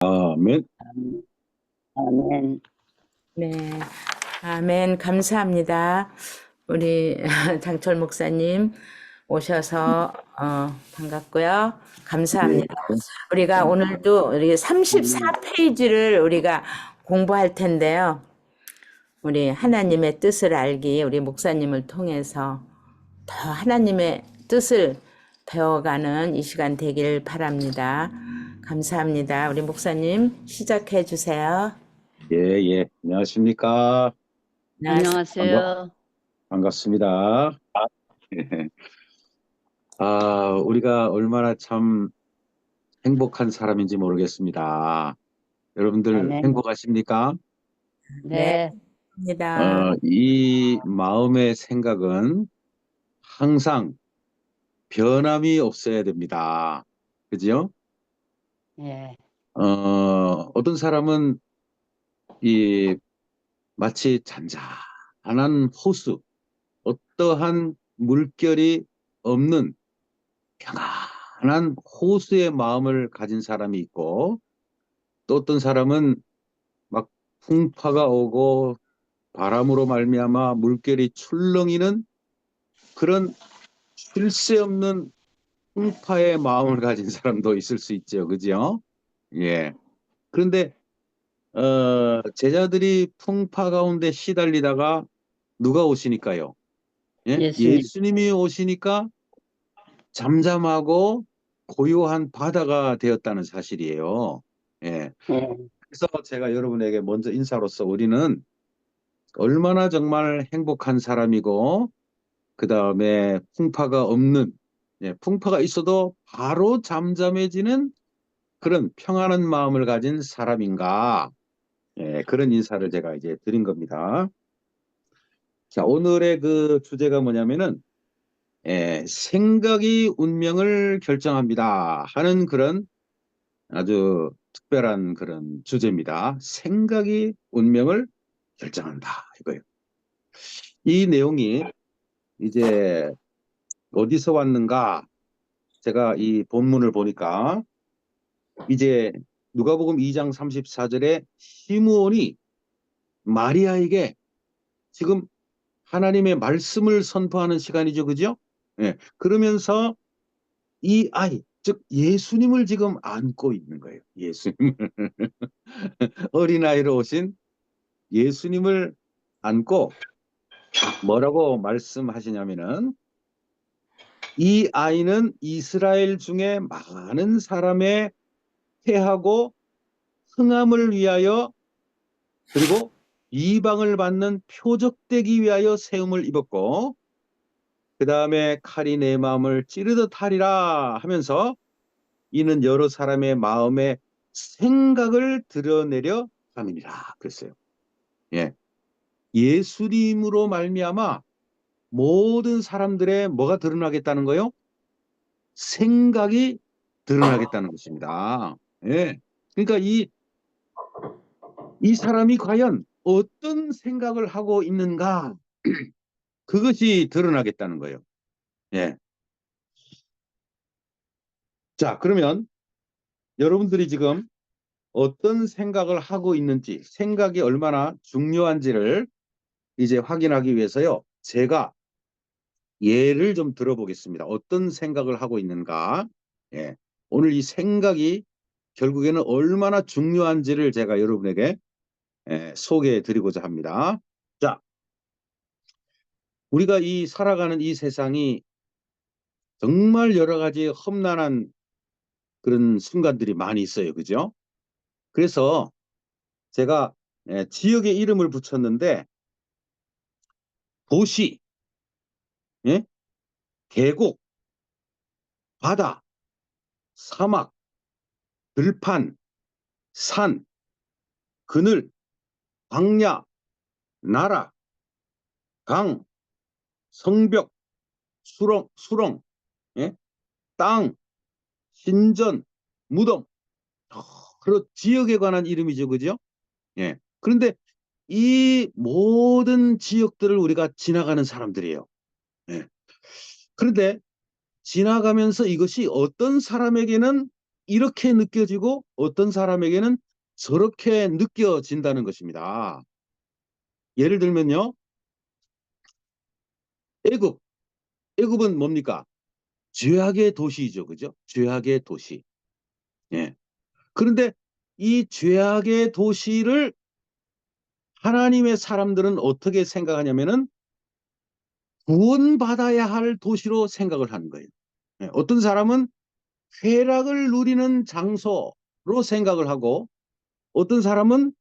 아멘. 아멘. 네, 아멘. 감사합니다. 우리 장철 목사님 오셔서 반갑고요. 예, 감사합니다. 우리가 오늘도 우리 34페이지를 우리가 공부할 텐데요. 우리 하나님의 뜻을 알기, 우리 목사님을 통해서 더 하나님의 뜻을 배워가는 이 시간 되길 바랍니다. 감사합니다. 우리 목사님 시작해 주세요. 예. 안녕하십니까. 안녕하세요. 반갑습니다. 예. 우리가 얼마나 참 행복한 사람인지 모르겠습니다. 여러분들 아멘. 행복하십니까? 네. 입니다. 이 마음의 생각은 항상 변함이 없어야 됩니다. 그죠? 예. 어떤 사람은 마치 잔잔한 호수, 어떠한 물결이 없는 평안한 호수의 마음을 가진 사람이 있고, 또 어떤 사람은 막 풍파가 오고 바람으로 말미암아 물결이 출렁이는 그런 쉴 새 없는 풍파의 마음을 가진 사람도 있을 수 있죠. 그죠? 예. 그런데 제자들이 풍파 가운데 시달리다가 누가 오시니까요? 예? 예수님. 예수님이 오시니까 잠잠하고 고요한 바다가 되었다는 사실이에요. 예. 예. 그래서 제가 여러분에게 먼저 인사로서 우리는 얼마나 정말 행복한 사람이고, 그 다음에 풍파가 없는, 풍파가 있어도 바로 잠잠해지는 그런 평안한 마음을 가진 사람인가, 그런 인사를 제가 이제 드린 겁니다. 자, 오늘의 그 주제가 뭐냐면은 생각이 운명을 결정합니다 하는 그런 아주 특별한 그런 주제입니다. 생각이 운명을 결정한다 이거예요. 이 내용이 이제 어디서 왔는가? 제가 이 본문을 보니까 이제 누가복음 2장 34절에 시므온이 마리아에게 지금 하나님의 말씀을 선포하는 시간이죠. 그죠? 예. 그러면서 이 아이, 즉 예수님을 지금 안고 있는 거예요. 예수님을. 어린아이로 오신 예수님을 안고 뭐라고 말씀하시냐면은, 이 아이는 이스라엘 중에 많은 사람의 회하고 흥함을 위하여, 그리고 이방을 받는 표적되기 위하여 세움을 입었고, 그 다음에 칼이 내 마음을 찌르듯 하리라 하면서, 이는 여러 사람의 마음의 생각을 드러내려 함이니라 그랬어요. 예. 예수님으로 말미암아 모든 사람들의 뭐가 드러나겠다는 거요? 생각이 드러나겠다는 것입니다. 예. 그러니까 이 사람이 과연 어떤 생각을 하고 있는가, 그것이 드러나겠다는 거예요. 예. 자, 그러면 여러분들이 지금 어떤 생각을 하고 있는지, 생각이 얼마나 중요한지를 이제 확인하기 위해서요, 제가 예를 좀 들어보겠습니다. 어떤 생각을 하고 있는가. 예. 오늘 이 생각이 결국에는 얼마나 중요한지를 제가 여러분에게 소개해 드리고자 합니다. 자, 우리가 이 살아가는 이 세상이 정말 여러 가지 험난한 그런 순간들이 많이 있어요. 그죠? 그래서 제가 지역의 이름을 붙였는데, 도시, 예? 계곡, 바다, 사막, 들판, 산, 그늘, 광야, 나라, 강, 성벽, 수렁, 예? 땅, 신전, 무덤, 그런 지역에 관한 이름이죠. 그죠? 예. 그런데 이 모든 지역들을 우리가 지나가는 사람들이에요. 예. 그런데 지나가면서 이것이 어떤 사람에게는 이렇게 느껴지고 어떤 사람에게는 저렇게 느껴진다는 것입니다. 예를 들면요. 애굽. 애굽은 뭡니까? 죄악의 도시이죠. 그죠? 죄악의 도시. 예. 그런데 이 죄악의 도시를 하나님의 사람들은 어떻게 생각하냐면은 구원받아야 할 도시로 생각을 하는 거예요. 예. 어떤 사람은 쾌락을 누리는 장소로 생각을 하고 어떤 사람은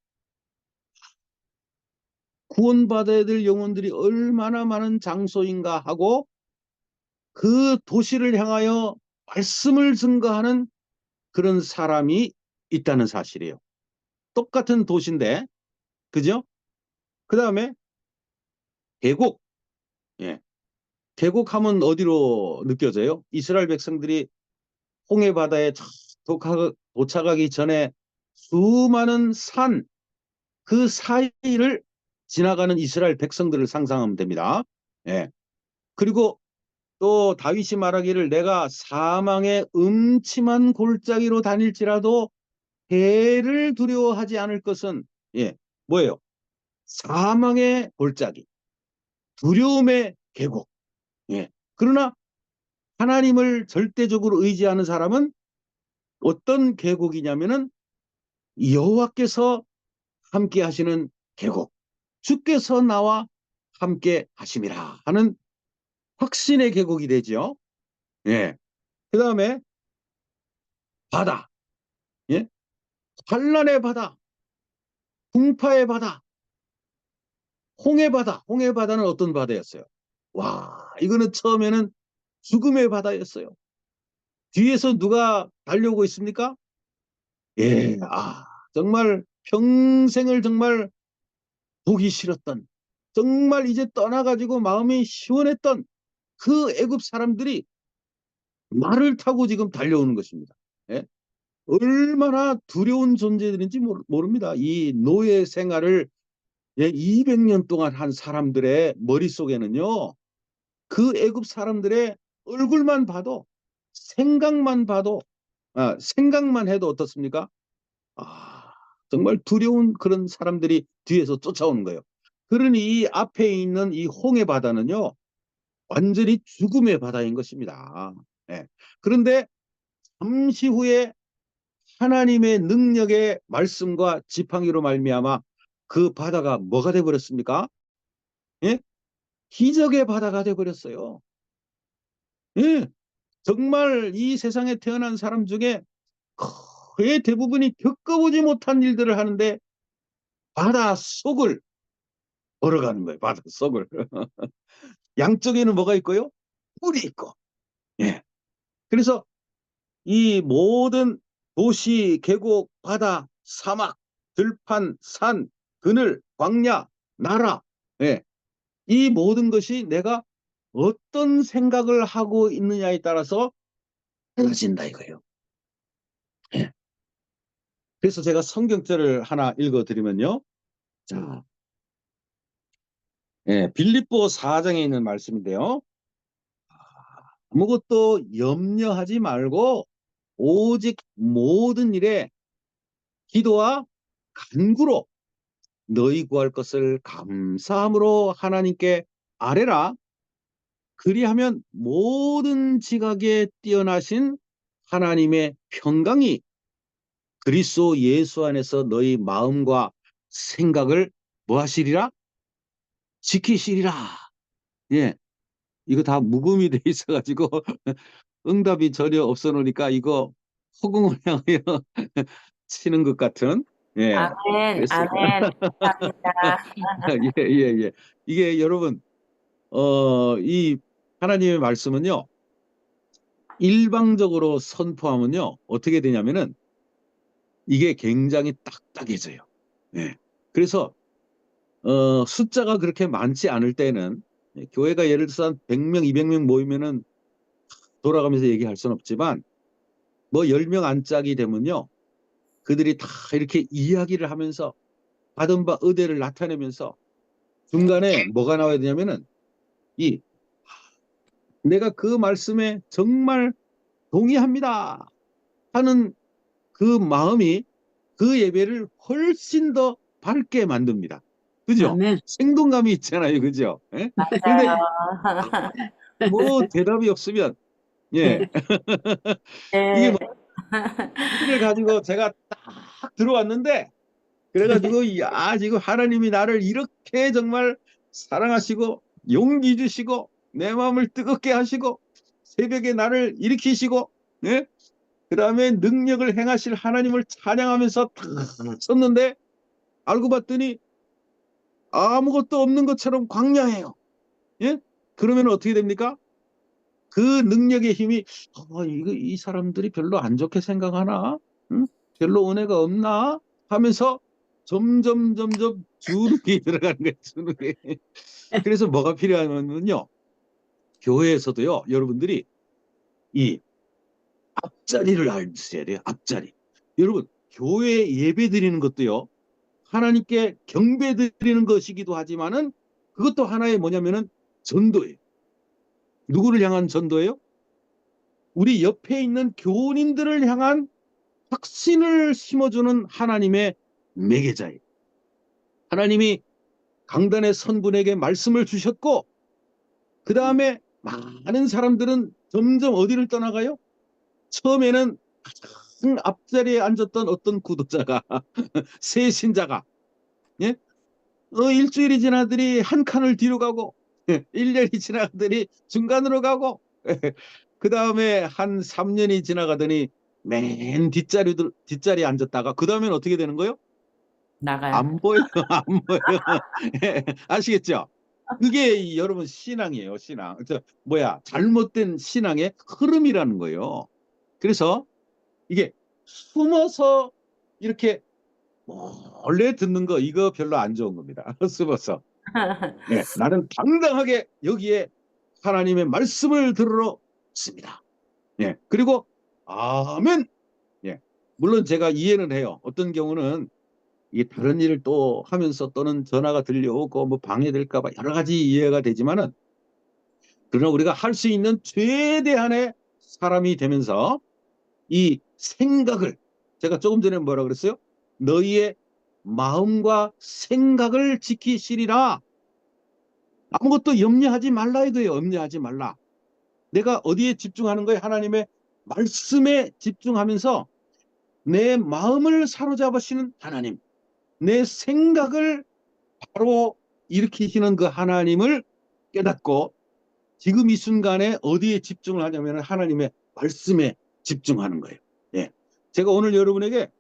구원받아야 될 영혼들이 얼마나 많은 장소인가 하고 그 도시를 향하여 말씀을 증거하는 그런 사람이 있다는 사실이에요. 똑같은 도시인데, 그죠? 그 다음에 계곡. 예. 계곡하면 어디로 느껴져요? 이스라엘 백성들이 홍해 바다에 도착하기 전에 수많은 산, 그 사이를 지나가는 이스라엘 백성들을 상상하면 됩니다. 예. 그리고 또 다윗이 말하기를 내가 사망의 음침한 골짜기로 다닐지라도 해를 두려워하지 않을 것은 뭐예요? 사망의 골짜기, 두려움의 계곡. 그러나 하나님을 절대적으로 의지하는 사람은 어떤 계곡이냐면은 여호와께서 함께 하시는 계곡, 주께서 나와 함께 하심이라 하는 확신의 계곡이 되죠. 예. 그 다음에 바다, 예? 환란의 바다, 풍파의 바다, 홍해 바다. 홍해 바다는 어떤 바다였어요? 와, 이거는 처음에는 죽음의 바다였어요. 뒤에서 누가 달려오고 있습니까? 예, 정말 평생을 정말 보기 싫었던, 정말 이제 떠나가지고 마음이 시원했던 그 애굽 사람들이 말을 타고 지금 달려오는 것입니다. 예? 얼마나 두려운 존재들인지 모릅니다. 이 노예 생활을 200년 동안 한 사람들의 머릿속에는요. 그 애굽 사람들의 얼굴만 봐도 생각만 해도 어떻습니까? 정말 두려운 그런 사람들이 뒤에서 쫓아오는 거예요. 그러니 이 앞에 있는 이 홍해 바다는요. 완전히 죽음의 바다인 것입니다. 예. 그런데 잠시 후에 하나님의 능력의 말씀과 지팡이로 말미암아 그 바다가 뭐가 돼 버렸습니까? 예? 기적의 바다가 돼 버렸어요. 예. 정말 이 세상에 태어난 사람 중에 거의 대부분이 겪어보지 못한 일들을 하는데 바다 속을 걸어가는 거예요. 바다 속을. 양쪽에는 뭐가 있고요? 뿔이 있고. 예. 그래서 이 모든 도시, 계곡, 바다, 사막, 들판, 산, 그늘, 광야, 나라, 이 모든 것이 내가 어떤 생각을 하고 있느냐에 따라서 달라진다 이거예요. 예. 그래서 제가 성경절을 하나 읽어드리면요. 자, 빌립보 4장에 있는 말씀인데요. 아무것도 염려하지 말고 오직 모든 일에 기도와 간구로 너희 구할 것을 감사함으로 하나님께 아뢰라. 그리하면 모든 지각에 뛰어나신 하나님의 평강이 그리스도 예수 안에서 너희 마음과 생각을 뭐 하시리라? 지키시리라. 예. 이거 다 묵음이 돼 있어가지고 응답이 전혀 없어 놓으니까 이거 허공을 향하여 치는 것 같은. 예. 아멘, 그래서 아멘. 감사합니다. 예, 예, 예. 이게 여러분 이 하나님의 말씀은요. 일방적으로 선포하면요. 어떻게 되냐면은 이게 굉장히 딱딱해져요. 예. 그래서 숫자가 그렇게 많지 않을 때는 교회가 예를 들어서 한 100명, 200명 모이면은 돌아가면서 얘기할 수는 없지만 뭐 10명 안짝이 되면요. 그들이 다 이렇게 이야기를 하면서 받은 바 의대를 나타내면서 중간에 뭐가 나와야 되냐면은 이 내가 그 말씀에 정말 동의합니다. 하는 그 마음이 그 예배를 훨씬 더 밝게 만듭니다. 그죠? 아멘. 생동감이 있잖아요. 그죠? 예? 근데 맞아요. 뭐 대답이 없으면 예. 이게 네. 뭐 를 가지고 제가 딱 들어왔는데 그래가지고 야 지금 하나님이 나를 이렇게 정말 사랑하시고 용기 주시고 내 마음을 뜨겁게 하시고 새벽에 나를 일으키시고 예? 그다음에 능력을 행하실 하나님을 찬양하면서 탁 섰는데 알고 봤더니 아무것도 없는 것처럼 광야예요. 예? 그러면 어떻게 됩니까? 그 능력의 힘이 이 사람들이 별로 안 좋게 생각하나? 응? 별로 은혜가 없나? 하면서 점점 주눅이 들어가는 거예요. 주눅이. 그래서 뭐가 필요하냐면요. 교회에서도요. 여러분들이 이 앞자리를 알으셔야 돼요. 앞자리. 여러분 교회 예배 드리는 것도요. 하나님께 경배 드리는 것이기도 하지만은 그것도 하나의 뭐냐면은 전도예요. 누구를 향한 전도예요? 우리 옆에 있는 교우님들을 향한 확신을 심어주는 하나님의 매개자예요. 하나님이 강단의 선분에게 말씀을 주셨고 그 다음에 많은 사람들은 점점 어디를 떠나가요? 처음에는 가장 앞자리에 앉았던 어떤 구도자가 새 신자가 예? 일주일이 지나더니 한 칸을 뒤로 가고 1년이 지나더니 중간으로 가고 그 다음에 한 3년이 지나가더니 맨 뒷자리에 앉았다가 그 다음엔 어떻게 되는 거예요? 나가요. 안 보여요. 안 보여요. 아시겠죠? 그게 여러분 신앙이에요. 신앙. 잘못된 신앙의 흐름이라는 거예요. 그래서 이게 숨어서 이렇게 몰래 듣는 거 이거 별로 안 좋은 겁니다. 숨어서. 네, 나는 당당하게 여기에 하나님의 말씀을 들으러 왔습니다. 예, 그리고 아멘. 예, 물론 제가 이해는 해요. 어떤 경우는 이 다른 일을 또 하면서 또는 전화가 들려오고 뭐 방해될까 봐 여러 가지 이해가 되지만은 그러나 우리가 할 수 있는 최대한의 사람이 되면서 이 생각을 제가 조금 전에 뭐라 그랬어요? 너희의 마음과 생각을 지키시리라. 아무것도 염려하지 말라 해도요. 염려하지 말라. 내가 어디에 집중하는 거예요? 하나님의 말씀에 집중하면서 내 마음을 사로잡으시는 하나님, 내 생각을 바로 일으키시는 그 하나님을 깨닫고 지금 이 순간에 어디에 집중을 하냐면 하나님의 말씀에 집중하는 거예요. 예. 제가 오늘 여러분에게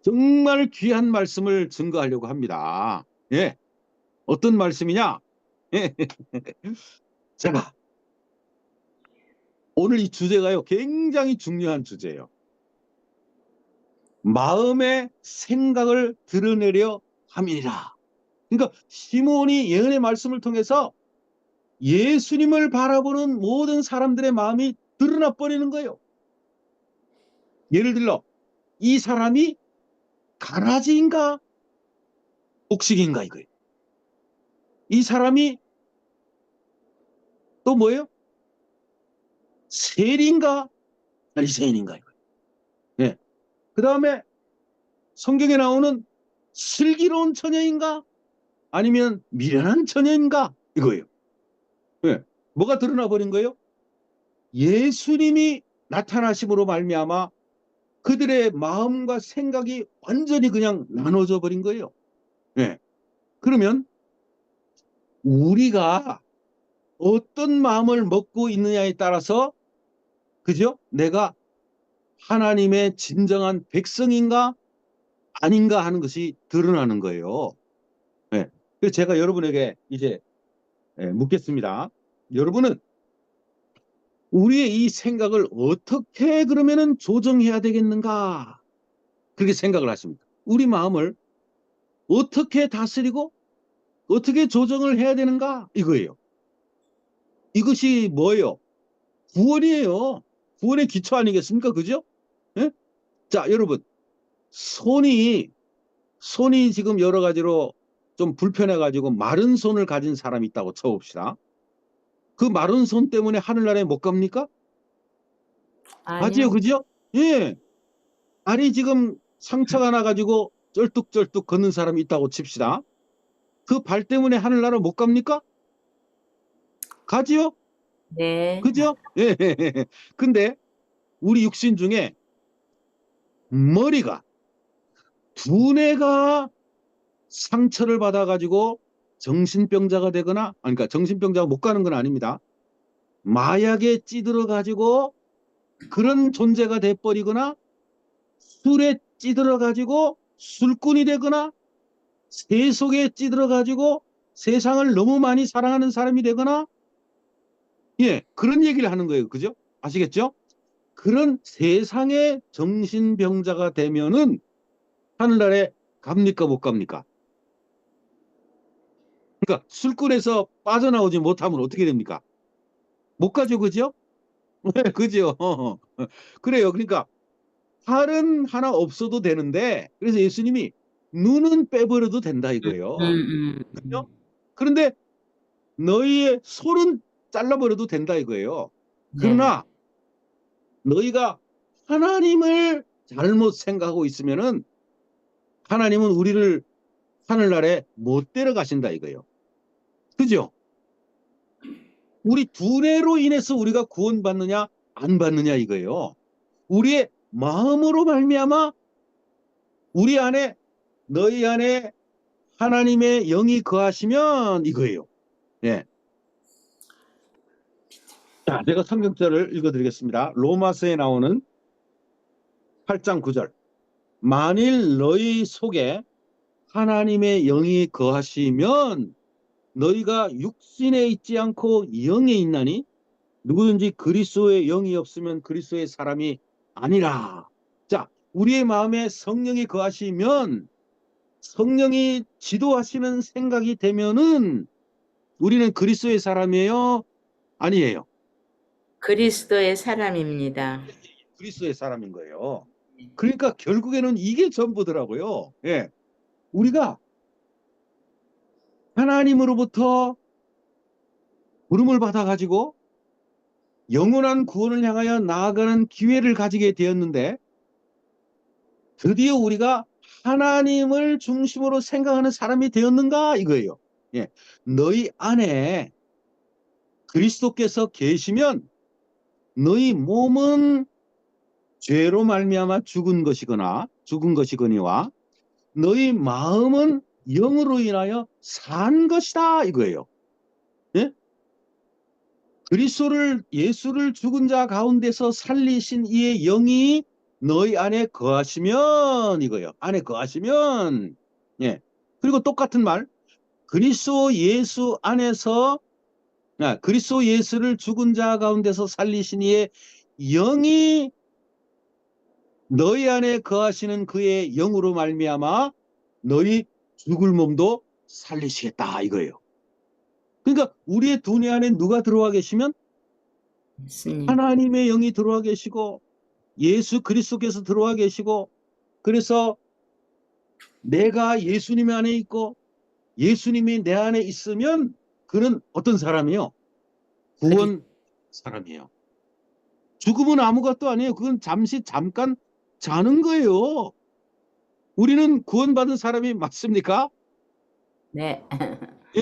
정말 귀한 말씀을 증거하려고 합니다. 예. 어떤 말씀이냐? 제가 오늘 이 주제가요. 굉장히 중요한 주제예요. 마음의 생각을 드러내려 함이니라. 그러니까 시몬이 예언의 말씀을 통해서 예수님을 바라보는 모든 사람들의 마음이 드러나 버리는 거예요. 예를 들어 이 사람이 가라지인가 곡식인가 이거예요. 이 사람이 또 뭐예요? 세리인가 바리새인인가 이거예요. 네. 그 다음에 성경에 나오는 슬기로운 처녀인가 아니면 미련한 처녀인가 이거예요. 네. 뭐가 드러나 버린 거예요? 예수님이 나타나심으로 말미암아 그들의 마음과 생각이 완전히 그냥 나눠져 버린 거예요. 네. 그러면 우리가 어떤 마음을 먹고 있느냐에 따라서 그죠? 내가 하나님의 진정한 백성인가 아닌가 하는 것이 드러나는 거예요. 네. 그래서 제가 여러분에게 이제 묻겠습니다. 여러분은 우리의 이 생각을 어떻게 그러면은 조정해야 되겠는가? 그렇게 생각을 하십니까? 우리 마음을 어떻게 다스리고 어떻게 조정을 해야 되는가? 이거예요. 이것이 뭐예요? 구원이에요. 구원의 기초 아니겠습니까? 그죠? 예? 자, 여러분. 손이 지금 여러 가지로 좀 불편해가지고 마른 손을 가진 사람이 있다고 쳐봅시다. 그 마른 손 때문에 하늘나라에 못 갑니까? 가지요, 아니요. 그죠? 예. 발이 지금 상처가 나가지고 쩔뚝쩔뚝 걷는 사람이 있다고 칩시다. 그 발 때문에 하늘나라 못 갑니까? 가지요? 네. 그죠? 예. 근데 우리 육신 중에 머리가, 두뇌가 상처를 받아가지고 정신병자가 되거나, 아니, 그러니까 정신병자가 못 가는 건 아닙니다. 마약에 찌들어가지고 그런 존재가 돼버리거나, 술에 찌들어가지고 술꾼이 되거나, 세속에 찌들어가지고 세상을 너무 많이 사랑하는 사람이 되거나, 예, 그런 얘기를 하는 거예요. 그죠? 아시겠죠? 그런 세상의 정신병자가 되면은 하늘나라에 갑니까, 못 갑니까? 그러니까 술꾼에서 빠져나오지 못하면 어떻게 됩니까? 못 가죠, 그죠? 네, 그죠? 그래요. 그러니까 팔은 하나 없어도 되는데, 그래서 예수님이 눈은 빼버려도 된다 이거예요. 그죠? 그런데 너희의 손은 잘라버려도 된다 이거예요. 네. 그러나 너희가 하나님을 잘못 생각하고 있으면은 하나님은 우리를 하늘나라에 못 데려가신다 이거예요. 그죠? 우리 두뇌로 인해서 우리가 구원받느냐 안 받느냐 이거예요. 우리의 마음으로 말미암아 우리 안에, 너희 안에 하나님의 영이 거하시면 이거예요. 예. 자, 제가 성경절을 읽어드리겠습니다. 로마서에 나오는 8장 9절. 만일 너희 속에 하나님의 영이 거하시면 너희가 육신에 있지 않고 영에 있나니 누구든지 그리스도의 영이 없으면 그리스도의 사람이 아니라. 자, 우리의 마음에 성령이 거하시면, 성령이 지도하시는 생각이 되면은 우리는 그리스도의 사람이에요? 아니에요? 그리스도의 사람입니다. 그리스도의 사람인 거예요. 그러니까 결국에는 이게 전부더라고요. 예. 우리가 하나님으로부터 부름을 받아가지고 영원한 구원을 향하여 나아가는 기회를 가지게 되었는데, 드디어 우리가 하나님을 중심으로 생각하는 사람이 되었는가 이거예요. 예. 너희 안에 그리스도께서 계시면 너희 몸은 죄로 말미암아 죽은 것이거니와 너희 마음은 영으로 인하여 산 것이다 이거예요. 예? 그리스도를, 예수를 죽은 자 가운데서 살리신 이의 영이 너희 안에 거하시면 이거예요. 안에 거하시면. 예. 그리고 똑같은 말, 그리스도 예수 안에서, 그리스도 예수를 죽은 자 가운데서 살리신 이의 영이 너희 안에 거하시는 그의 영으로 말미암아 너희 죽을 몸도 살리시겠다 이거예요. 그러니까 우리의 두뇌 안에 누가 들어와 계시면 예수님. 하나님의 영이 들어와 계시고 예수 그리스도께서 들어와 계시고, 그래서 내가 예수님 안에 있고 예수님이 내 안에 있으면 그는 어떤 사람이요? 구원 사람이에요. 죽음은 아무것도 아니에요. 그건 잠깐 자는 거예요. 우리는 구원받은 사람이 맞습니까? 네. 예,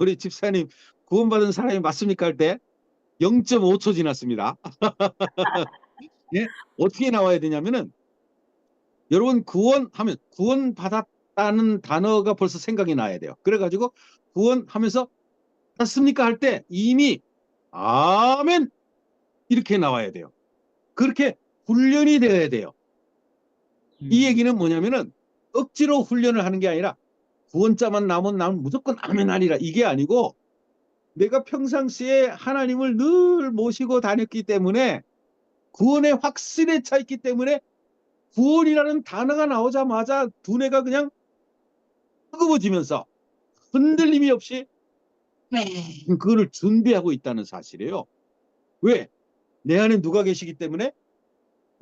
우리 집사님 구원받은 사람이 맞습니까? 할 때 0.5초 지났습니다. 예? 어떻게 나와야 되냐면은, 여러분 구원하면 구원받았다는 단어가 벌써 생각이 나야 돼요. 그래가지고 구원하면서 받았습니까? 할 때 이미 아멘 이렇게 나와야 돼요. 그렇게 훈련이 되어야 돼요. 이 얘기는 뭐냐면은 억지로 훈련을 하는 게 아니라 구원자만 나오면 나는 무조건 아멘 하리라 이게 아니고, 내가 평상시에 하나님을 늘 모시고 다녔기 때문에 구원의 확신에 차 있기 때문에 구원이라는 단어가 나오자마자 두뇌가 그냥 뜨거워지면서 흔들림이 없이 그거를 준비하고 있다는 사실이에요. 왜? 내 안에 누가 계시기 때문에?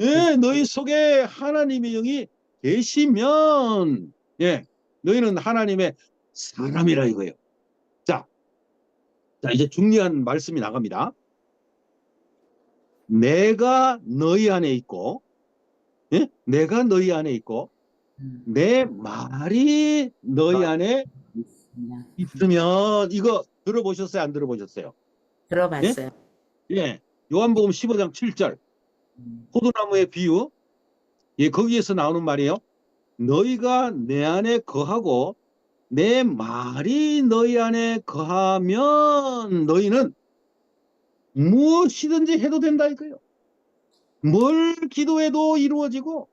예, 너희 속에 하나님의 영이 계시면, 예, 너희는 하나님의 사람이라 이거예요. 자, 이제 중요한 말씀이 나갑니다. 내가 너희 안에 있고, 예? 내가 너희 안에 있고, 내 말이 너희 안에 있습니다. 있으면, 이거 들어보셨어요? 안 들어보셨어요? 예? 들어봤어요. 예. 요한복음 15장 7절. 포도나무의 비유. 예, 거기에서 나오는 말이에요. 너희가 내 안에 거하고 내 말이 너희 안에 거하면 너희는 무엇이든지 해도 된다 이거예요. 뭘 기도해도 이루어지고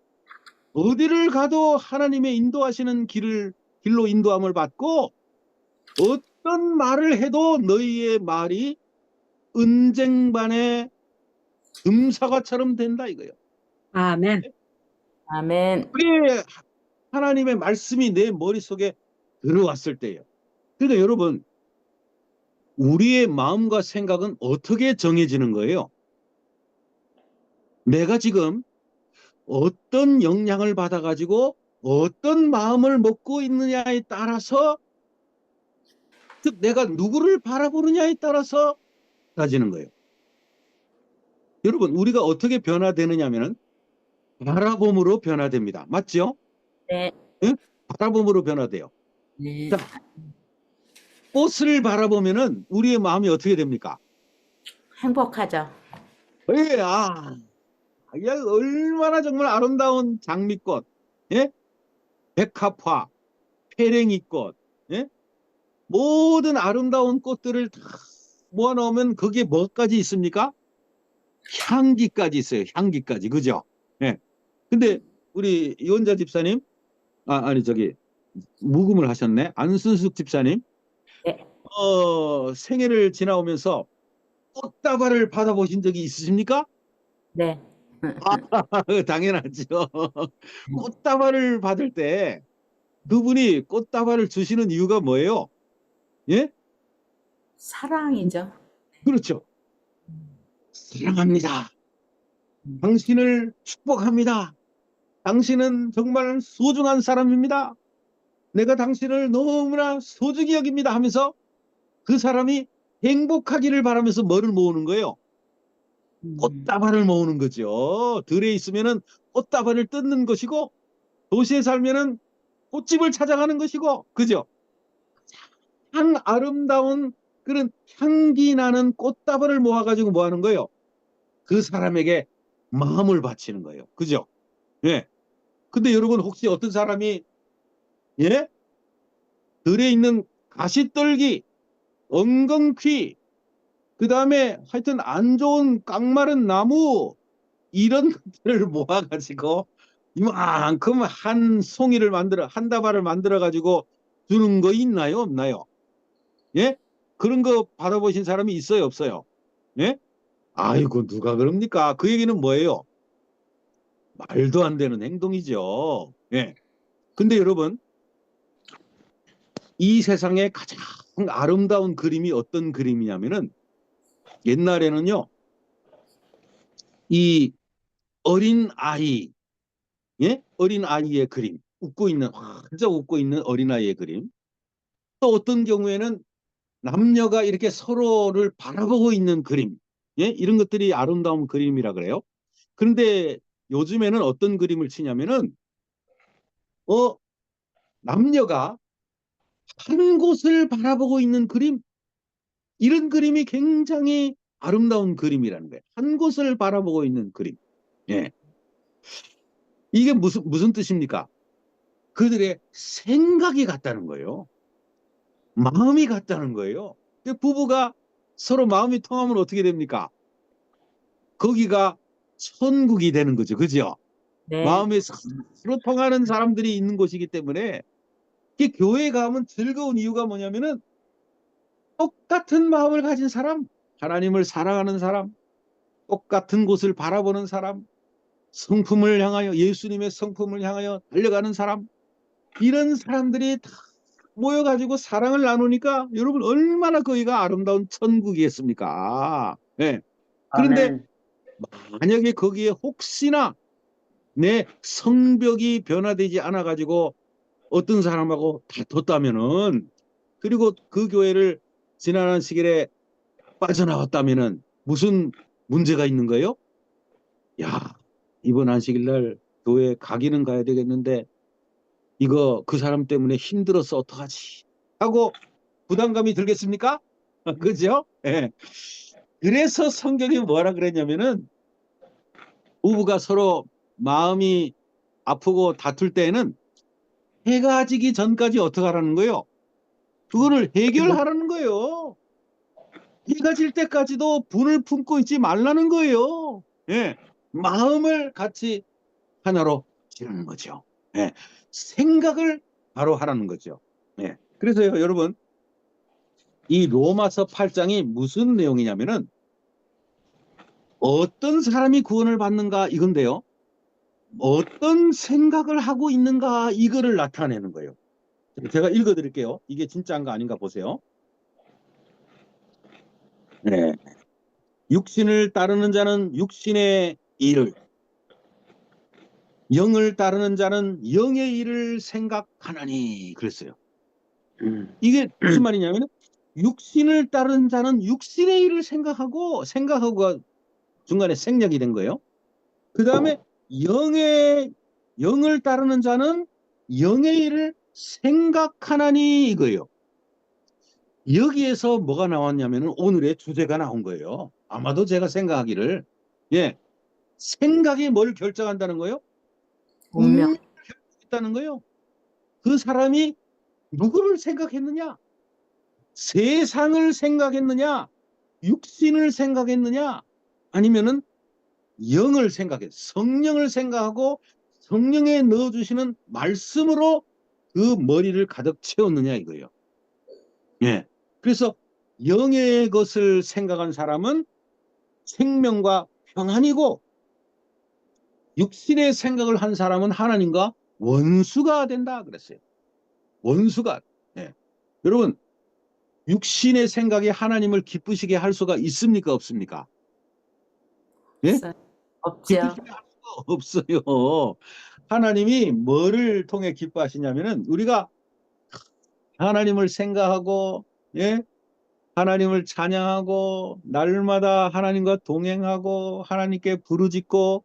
어디를 가도 하나님의 인도하시는 길로 인도함을 받고 어떤 말을 해도 너희의 말이 은쟁반의 금사과처럼 된다 이거예요. 아멘. 아멘. 그게 하나님의 말씀이 내 머릿속에 들어왔을 때예요. 그러니까 여러분, 우리의 마음과 생각은 어떻게 정해지는 거예요? 내가 지금 어떤 영향을 받아가지고 어떤 마음을 먹고 있느냐에 따라서, 즉 내가 누구를 바라보느냐에 따라서 달라지는 거예요. 여러분, 우리가 어떻게 변화되느냐면은 바라봄으로 변화됩니다. 맞죠? 네. 응? 바라봄으로 변화돼요. 네. 자, 꽃을 바라보면은 우리의 마음이 어떻게 됩니까? 행복하죠. 예, 야, 얼마나 정말 아름다운 장미꽃, 예? 백합화, 페랭이꽃, 예? 모든 아름다운 꽃들을 다 모아놓으면 거기에 뭐까지 있습니까? 향기까지 있어요. 향기까지. 그죠? 예. 근데 우리 이원자 집사님, 아니 저기 묵음을 하셨네. 안순숙 집사님, 네. 생애를 지나오면서 꽃다발을 받아보신 적이 있으십니까? 네. 당연하죠. 꽃다발을 받을 때 그분이 꽃다발을 주시는 이유가 뭐예요? 예? 사랑이죠. 그렇죠. 사랑합니다. 당신을 축복합니다. 당신은 정말 소중한 사람입니다. 내가 당신을 너무나 소중히 여깁니다 하면서 그 사람이 행복하기를 바라면서 뭐를 모으는 거예요? 꽃다발을 모으는 거죠. 들에 있으면은 꽃다발을 뜯는 것이고 도시에 살면은 꽃집을 찾아가는 것이고, 그죠? 한 아름다운 그런 향기 나는 꽃다발을 모아가지고 뭐 하는 거예요? 그 사람에게 마음을 바치는 거예요. 그죠? 예. 근데 여러분 혹시 어떤 사람이, 예? 들에 있는 가시떨기, 엉겅퀴, 그 다음에 하여튼 안 좋은 깡마른 나무, 이런 것들을 모아가지고 이만큼 한 송이를 만들어, 한 다발을 만들어가지고 주는 거 있나요? 없나요? 예? 그런 거 받아보신 사람이 있어요? 없어요? 예? 아이고, 누가 그럽니까? 그 얘기는 뭐예요? 말도 안 되는 행동이죠. 예. 근데 여러분, 이 세상에 가장 아름다운 그림이 어떤 그림이냐면은 옛날에는요, 이 어린 아이, 예? 어린 아이의 그림, 웃고 있는, 활짝 웃고 있는 어린 아이의 그림. 또 어떤 경우에는 남녀가 이렇게 서로를 바라보고 있는 그림, 예? 이런 것들이 아름다운 그림이라 그래요. 그런데 요즘에는 어떤 그림을 치냐면은, 남녀가 한 곳을 바라보고 있는 그림, 이런 그림이 굉장히 아름다운 그림이라는 거예요. 한 곳을 바라보고 있는 그림. 예. 이게 무슨 뜻입니까? 그들의 생각이 같다는 거예요. 마음이 같다는 거예요. 부부가 서로 마음이 통하면 어떻게 됩니까? 거기가 천국이 되는 거죠. 그죠? 네. 마음이 서로 통하는 사람들이 있는 곳이기 때문에 이 교회에 가면 즐거운 이유가 뭐냐면은 똑같은 마음을 가진 사람, 하나님을 사랑하는 사람, 똑같은 곳을 바라보는 사람, 성품을 향하여, 예수님의 성품을 향하여 달려가는 사람, 이런 사람들이 다 모여가지고 사랑을 나누니까 여러분 얼마나 거기가 아름다운 천국이겠습니까? 네. 그런데 아멘. 만약에 거기에 혹시나 내 성벽이 변화되지 않아가지고 어떤 사람하고 다퉜다면은, 그리고 그 교회를 지나는 시길에 빠져나왔다면은 무슨 문제가 있는 거예요? 야, 이번 안식일 날 교회 가기는 가야 되겠는데 이거 그 사람 때문에 힘들어서 어떡하지? 하고 부담감이 들겠습니까? 그죠? 예. 그래서 성경이 뭐라 그랬냐면은 부부가 서로 마음이 아프고 다툴 때에는 해가 지기 전까지 어떻게 하라는 거예요? 그거를 해결하라는 거예요. 해가 질 때까지도 분을 품고 있지 말라는 거예요. 예. 마음을 같이 하나로 지르는 거죠. 예. 생각을 바로 하라는 거죠. 예. 그래서요, 여러분, 이 로마서 8장이 무슨 내용이냐면은 어떤 사람이 구원을 받는가 이건데요. 어떤 생각을 하고 있는가 이거를 나타내는 거예요. 제가 읽어드릴게요. 이게 진짜인가 아닌가 보세요. 네. 육신을 따르는 자는 육신의 일을, 영을 따르는 자는 영의 일을 생각하나니 그랬어요. 이게 무슨 말이냐면 육신을 따르는 자는 육신의 일을 생각하고가 중간에 생략이 된 거예요. 그 다음에 영을 따르는 자는 영의 일을 생각하나니 이거예요. 여기에서 뭐가 나왔냐면 오늘의 주제가 나온 거예요. 아마도 제가 생각하기를 생각이 뭘 결정한다는 거예요? 운명을 결정했다는 거예요. 그 사람이 누구를 생각했느냐? 세상을 생각했느냐? 육신을 생각했느냐? 아니면은 영을 생각해 성령을 생각하고 성령에 넣어주시는 말씀으로 그 머리를 가득 채웠느냐 이거예요. 예. 그래서 영의 것을 생각한 사람은 생명과 평안이고 육신의 생각을 한 사람은 하나님과 원수가 된다 그랬어요. 원수가. 예. 여러분 육신의 생각이 하나님을 기쁘시게 할 수가 있습니까 없습니까? 예? 없죠. 기쁘시게 할 수가 없어요. 하나님이 뭐를 통해 기뻐하시냐면은 우리가 하나님을 생각하고 하나님을 찬양하고 날마다 하나님과 동행하고 하나님께 부르짖고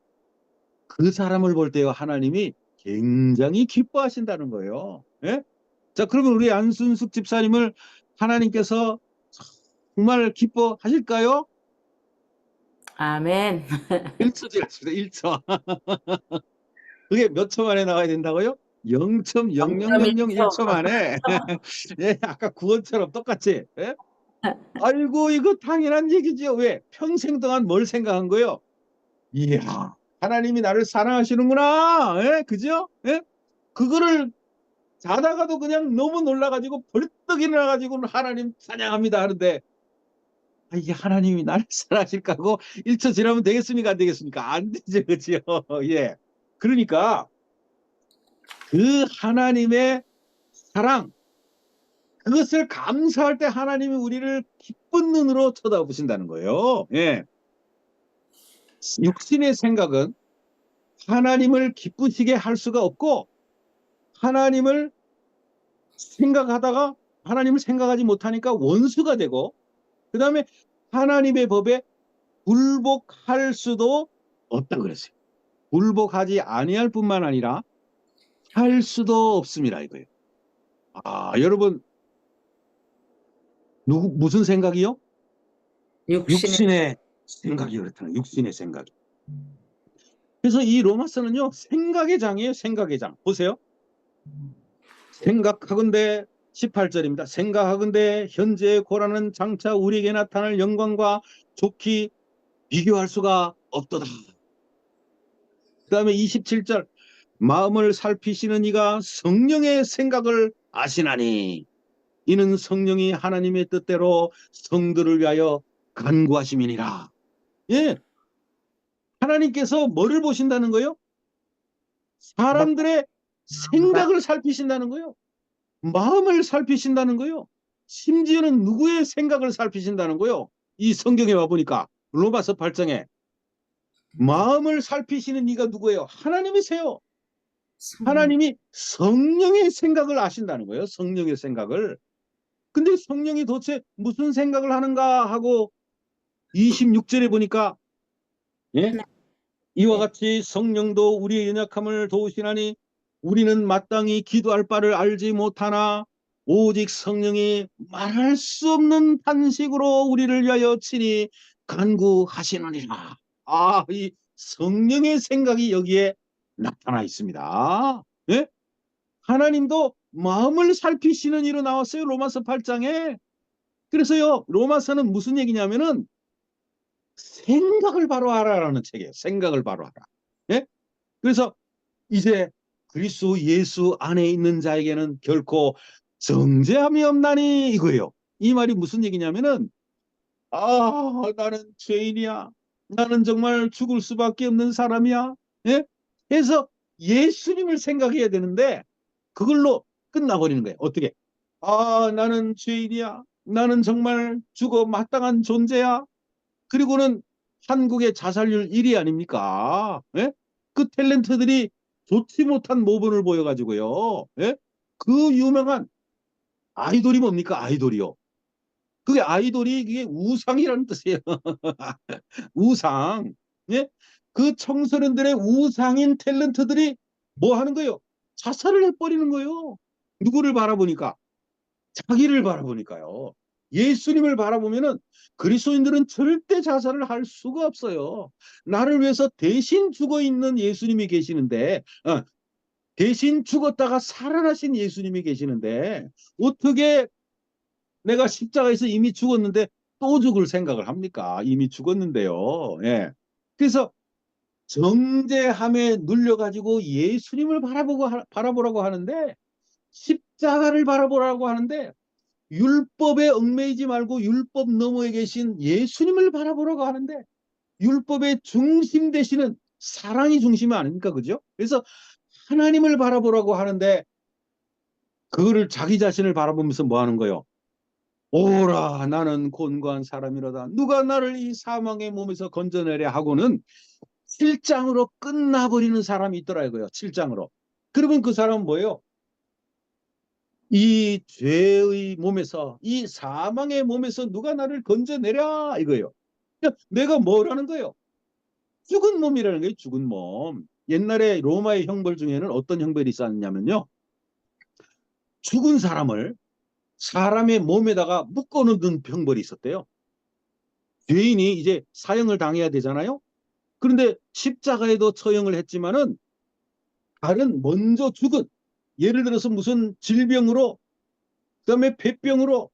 그 사람을 볼 때요 하나님이 굉장히 기뻐하신다는 거예요. 예? 자 그러면 우리 안순숙 집사님을 하나님께서 정말 기뻐하실까요? 아멘. 1초 지났습니다. 1초. 그게 몇 초 만에 나와야 된다고요? 0.0001초 만에. 예, 아까 구원처럼 똑같이. 예? 아이고 이거 당연한 얘기죠. 왜? 평생 동안 뭘 생각한 거예요? 이야 하나님이 나를 사랑하시는구나. 예? 그죠? 예? 그거를 자다가도 그냥 너무 놀라가지고 벌떡 일어나가지고 하나님 찬양합니다 하는데 이게 하나님이 나를 사랑하실까 하고 1초 지나면 되겠습니까? 안 되겠습니까? 안 되죠. 그죠? 예. 그러니까 그 하나님의 사랑 그것을 감사할 때 하나님이 우리를 기쁜 눈으로 쳐다보신다는 거예요. 예. 육신의 생각은 하나님을 기쁘시게 할 수가 없고 하나님을 생각하다가 하나님을 생각하지 못하니까 원수가 되고 그 다음에 하나님의 법에 불복할 수도 없다 그랬어요. 불복하지 아니할 뿐만 아니라 할 수도 없습니다 이거예요. 여러분 무슨 생각이요? 육신의 생각이 그렇다는 육신의 생각이. 그래서 이 로마서는요 생각의 장이에요. 생각의 장. 보세요. 생각하건대 18절입니다. 생각하건대 현재의 고난은 장차 우리에게 나타날 영광과 좋게 비교할 수가 없도다. 그 다음에 27절 마음을 살피시는 이가 성령의 생각을 아시나니 이는 성령이 하나님의 뜻대로 성도를 위하여 간구하심이니라. 예, 하나님께서 뭐를 보신다는 거예요? 사람들의 생각을 살피신다는 거예요. 마음을 살피신다는 거예요. 심지어는 누구의 생각을 살피신다는 거예요. 이 성경에 와보니까 로마서 8장에 마음을 살피시는 이가 누구예요? 하나님이세요. 하나님이 성령의 생각을 아신다는 거예요. 성령의 생각을. 근데 성령이 도대체 무슨 생각을 하는가 하고 26절에 보니까 이와 네. 같이 성령도 우리의 연약함을 도우시나니 우리는 마땅히 기도할 바를 알지 못하나 오직 성령이 말할 수 없는 탄식으로 우리를 위하여 친히 간구하시느니라. 이 성령의 생각이 여기에 나타나 있습니다. 예? 하나님도 마음을 살피시는 이로 나왔어요. 로마서 8장에. 그래서요, 로마서는 무슨 얘기냐면은 생각을 바로 하라라는 책이에요. 생각을 바로 하라. 예? 그래서 이제 그리스도 예수 안에 있는 자에게는 결코 정죄함이 없나니 이거예요. 이 말이 무슨 얘기냐면은 나는 죄인이야. 나는 정말 죽을 수밖에 없는 사람이야. 예? 그래서 예수님을 생각해야 되는데 그걸로 끝나버리는 거예요. 어떻게? 나는 죄인이야. 나는 정말 죽어 마땅한 존재야. 그리고는 한국의 자살률 1위 아닙니까? 예? 그 탤런트들이 좋지 못한 모범을 보여가지고요. 예? 그 유명한 아이돌이 뭡니까? 아이돌이요. 그게 아이돌이 그게 우상이라는 뜻이에요. 우상. 예? 그 청소년들의 우상인 탤런트들이 뭐 하는 거예요? 자살을 해버리는 거예요. 누구를 바라보니까? 자기를 바라보니까요. 예수님을 바라보면은 그리스도인들은 절대 자살을 할 수가 없어요. 나를 위해서 대신 죽어 있는 예수님이 계시는데, 대신 죽었다가 살아나신 예수님이 계시는데, 어떻게 내가 십자가에서 이미 죽었는데 또 죽을 생각을 합니까? 이미 죽었는데요. 예. 그래서 정죄함에 눌려가지고 예수님을 바라보라고 하는데, 십자가를 바라보라고 하는데, 율법에 얽매이지 말고 율법 너머에 계신 예수님을 바라보라고 하는데 율법의 중심 되시는 사랑이 중심이 아닙니까? 그죠? 그래서 하나님을 바라보라고 하는데 그거를 자기 자신을 바라보면서 뭐 하는 거예요? 오라 나는 곤고한 사람이로다. 누가 나를 이 사망의 몸에서 건져내려 하고는 7장으로 끝나버리는 사람이 있더라고요. 7장으로. 그러면 그 사람은 뭐예요? 이 죄의 몸에서 이 사망의 몸에서 누가 나를 건져내랴 이거예요. 그러니까 내가 뭐라는 거예요? 죽은 몸이라는 거예요. 죽은 몸. 옛날에 로마의 형벌 중에는 어떤 형벌이 있었냐면요. 죽은 사람을 사람의 몸에다가 묶어놓는 형벌이 있었대요. 죄인이 이제 사형을 당해야 되잖아요. 그런데 십자가에도 처형을 했지만은 다른 먼저 죽은 예를 들어서 무슨 질병으로 그다음에 폐병으로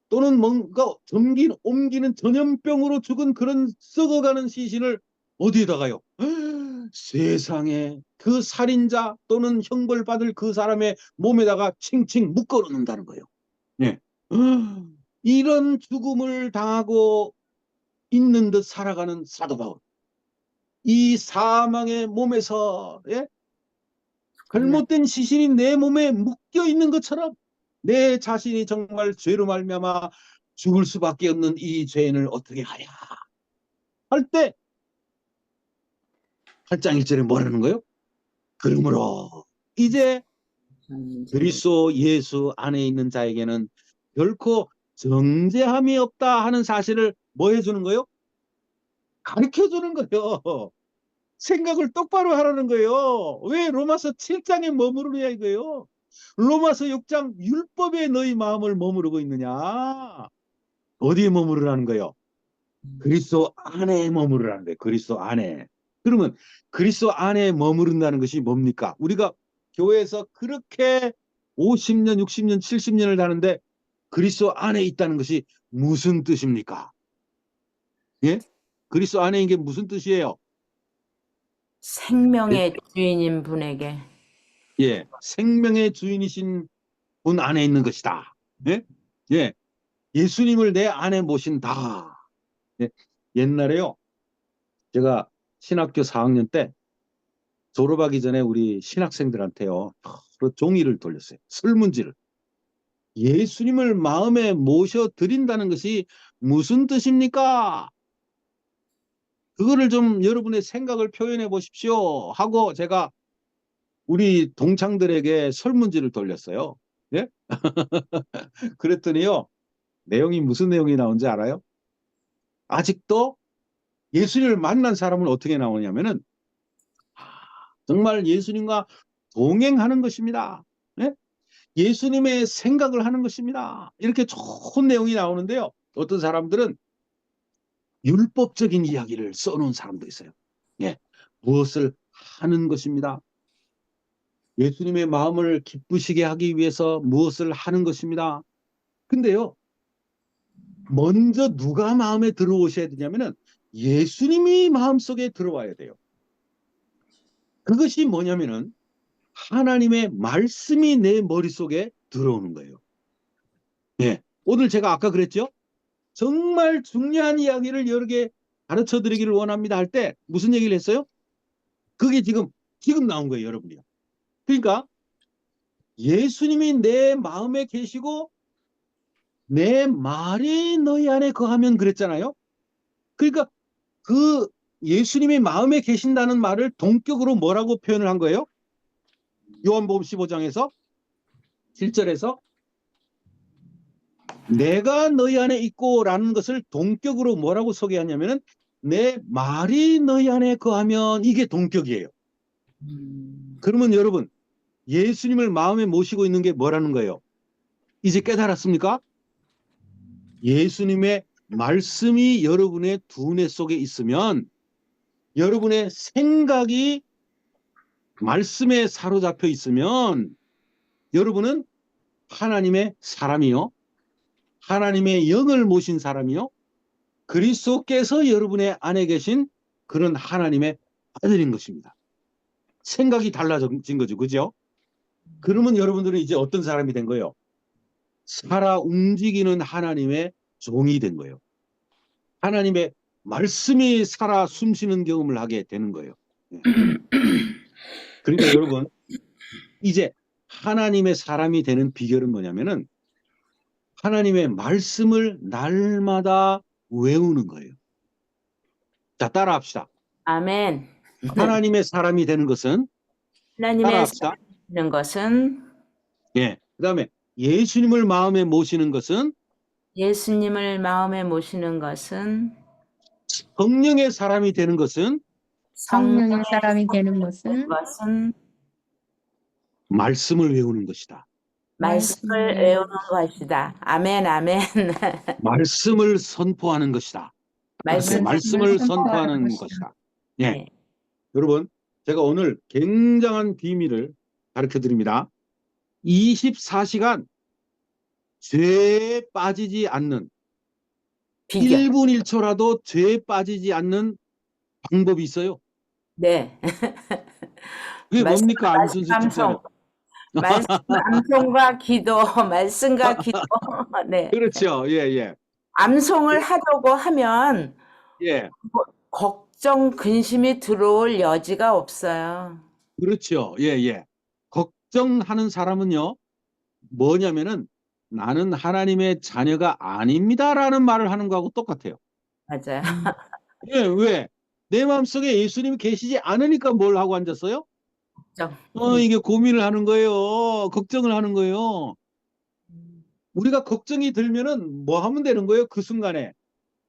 또는 뭔가 옮기는 전염병으로 죽은 그런 썩어가는 시신을 어디에다가요? 세상에 그 살인자 또는 형벌받을 그 사람의 몸에다가 칭칭 묶어 놓는다는 거예요. 예. 이런 죽음을 당하고 있는 듯 살아가는 사도 바울. 이 사망의 몸에서 잘못된 시신이 내 몸에 묶여 있는 것처럼 내 자신이 정말 죄로 말미암아 죽을 수밖에 없는 이 죄인을 어떻게 하랴 할 때 8장 1절에 뭐라는 거예요? 그러므로 이제 그리스도 예수 안에 있는 자에게는 결코 정죄함이 없다 하는 사실을 뭐 해주는 거예요? 가르쳐 주는 거예요. 생각을 똑바로 하라는 거예요. 왜 로마서 7장에 머무르냐 이거예요. 로마서 6장 율법에 너희 마음을 머무르고 있느냐. 어디에 머무르라는 거예요? 그리스도 안에 머무르라는 거예요. 그리스도 안에. 그러면 그리스도 안에 머무른다는 것이 뭡니까? 우리가 교회에서 그렇게 50년, 60년, 70년을 다는데 그리스도 안에 있다는 것이 무슨 뜻입니까? 예? 그리스도 안에 있는 게 무슨 뜻이에요? 생명의 주인인 분에게. 예, 생명의 주인이신 분 안에 있는 것이다. 예? 예, 예수님을 내 안에 모신다. 예, 옛날에요, 제가 신학교 4학년 때 졸업하기 전에 우리 신학생들한테요, 여러 종이를 돌렸어요. 설문지를. 예수님을 마음에 모셔드린다는 것이 무슨 뜻입니까? 그거를 좀 여러분의 생각을 표현해 보십시오 하고 제가 우리 동창들에게 설문지를 돌렸어요. 예? 그랬더니요, 내용이 무슨 내용이 나온지 알아요? 아직도 예수님을 만난 사람은 어떻게 나오냐면은 정말 예수님과 동행하는 것입니다. 예? 예수님의 생각을 하는 것입니다. 이렇게 좋은 내용이 나오는데요. 어떤 사람들은 율법적인 이야기를 써놓은 사람도 있어요. 예, 무엇을 하는 것입니다. 예수님의 마음을 기쁘시게 하기 위해서 무엇을 하는 것입니다. 근데요, 먼저 누가 마음에 들어오셔야 되냐면은 예수님이 마음속에 들어와야 돼요. 그것이 뭐냐면은 하나님의 말씀이 내 머릿속에 들어오는 거예요. 예, 오늘 제가 아까 그랬죠? 정말 중요한 이야기를 여러 개 가르쳐 드리기를 원합니다 할 때 무슨 얘기를 했어요? 그게 지금 나온 거예요, 여러분이요. 그러니까 예수님이 내 마음에 계시고 내 말이 너희 안에 거하면 그랬잖아요. 그러니까 그 예수님이 마음에 계신다는 말을 동격으로 뭐라고 표현을 한 거예요? 요한복음 15장에서 7절에서 내가 너희 안에 있고 라는 것을 동격으로 뭐라고 소개하냐면은 내 말이 너희 안에 거하면 이게 동격이에요. 그러면 여러분 예수님을 마음에 모시고 있는 게 뭐라는 거예요? 이제 깨달았습니까? 예수님의 말씀이 여러분의 두뇌 속에 있으면 여러분의 생각이 말씀에 사로잡혀 있으면 여러분은 하나님의 사람이요. 하나님의 영을 모신 사람이요. 그리스도께서 여러분의 안에 계신 그런 하나님의 아들인 것입니다. 생각이 달라진 거죠. 그죠? 그러면 여러분들은 이제 어떤 사람이 된 거예요? 살아 움직이는 하나님의 종이 된 거예요. 하나님의 말씀이 살아 숨쉬는 경험을 하게 되는 거예요. 예. 그러니까 여러분 이제 하나님의 사람이 되는 비결은 뭐냐면은 하나님의 말씀을 날마다 외우는 거예요. 자, 따라합시다. 아멘. 하나님의 사람이 되는 것은 하나님의 따라합시다. 사랑하는 것은 예. 그다음에 예수님을 마음에 모시는 것은 예수님을 마음에 모시는 것은 성령의 사람이 되는 것은 성령의 사람이 되는 것은 말씀을 외우는 것이다. 말씀을 외우는 것이다. 아멘, 아멘. 말씀을 선포하는 것이다. 말씀을 선포하는 것이다. 예. 네. 여러분, 제가 오늘 굉장한 비밀을 가르쳐 드립니다. 24시간 죄에 빠지지 않는 비결. 1분 1초라도 죄에 빠지지 않는 방법이 있어요. 네. 그게 말씀, 뭡니까? 안순수 집사님. 말씀 암송과 기도, 말씀과 기도. 네. 그렇죠. 예, 예. 암송을 하려고 하면 예. 걱정, 근심이 들어올 여지가 없어요. 그렇죠. 예, 예. 걱정하는 사람은요, 뭐냐면은 나는 하나님의 자녀가 아닙니다라는 말을 하는 거하고 똑같아요. 맞아요. 예, 왜? 내 마음속에 예수님이 계시지 않으니까 뭘 하고 앉았어요? 걱정. 이게 고민을 하는 거예요. 걱정을 하는 거예요. 우리가 걱정이 들면은 뭐 하면 되는 거예요? 그 순간에.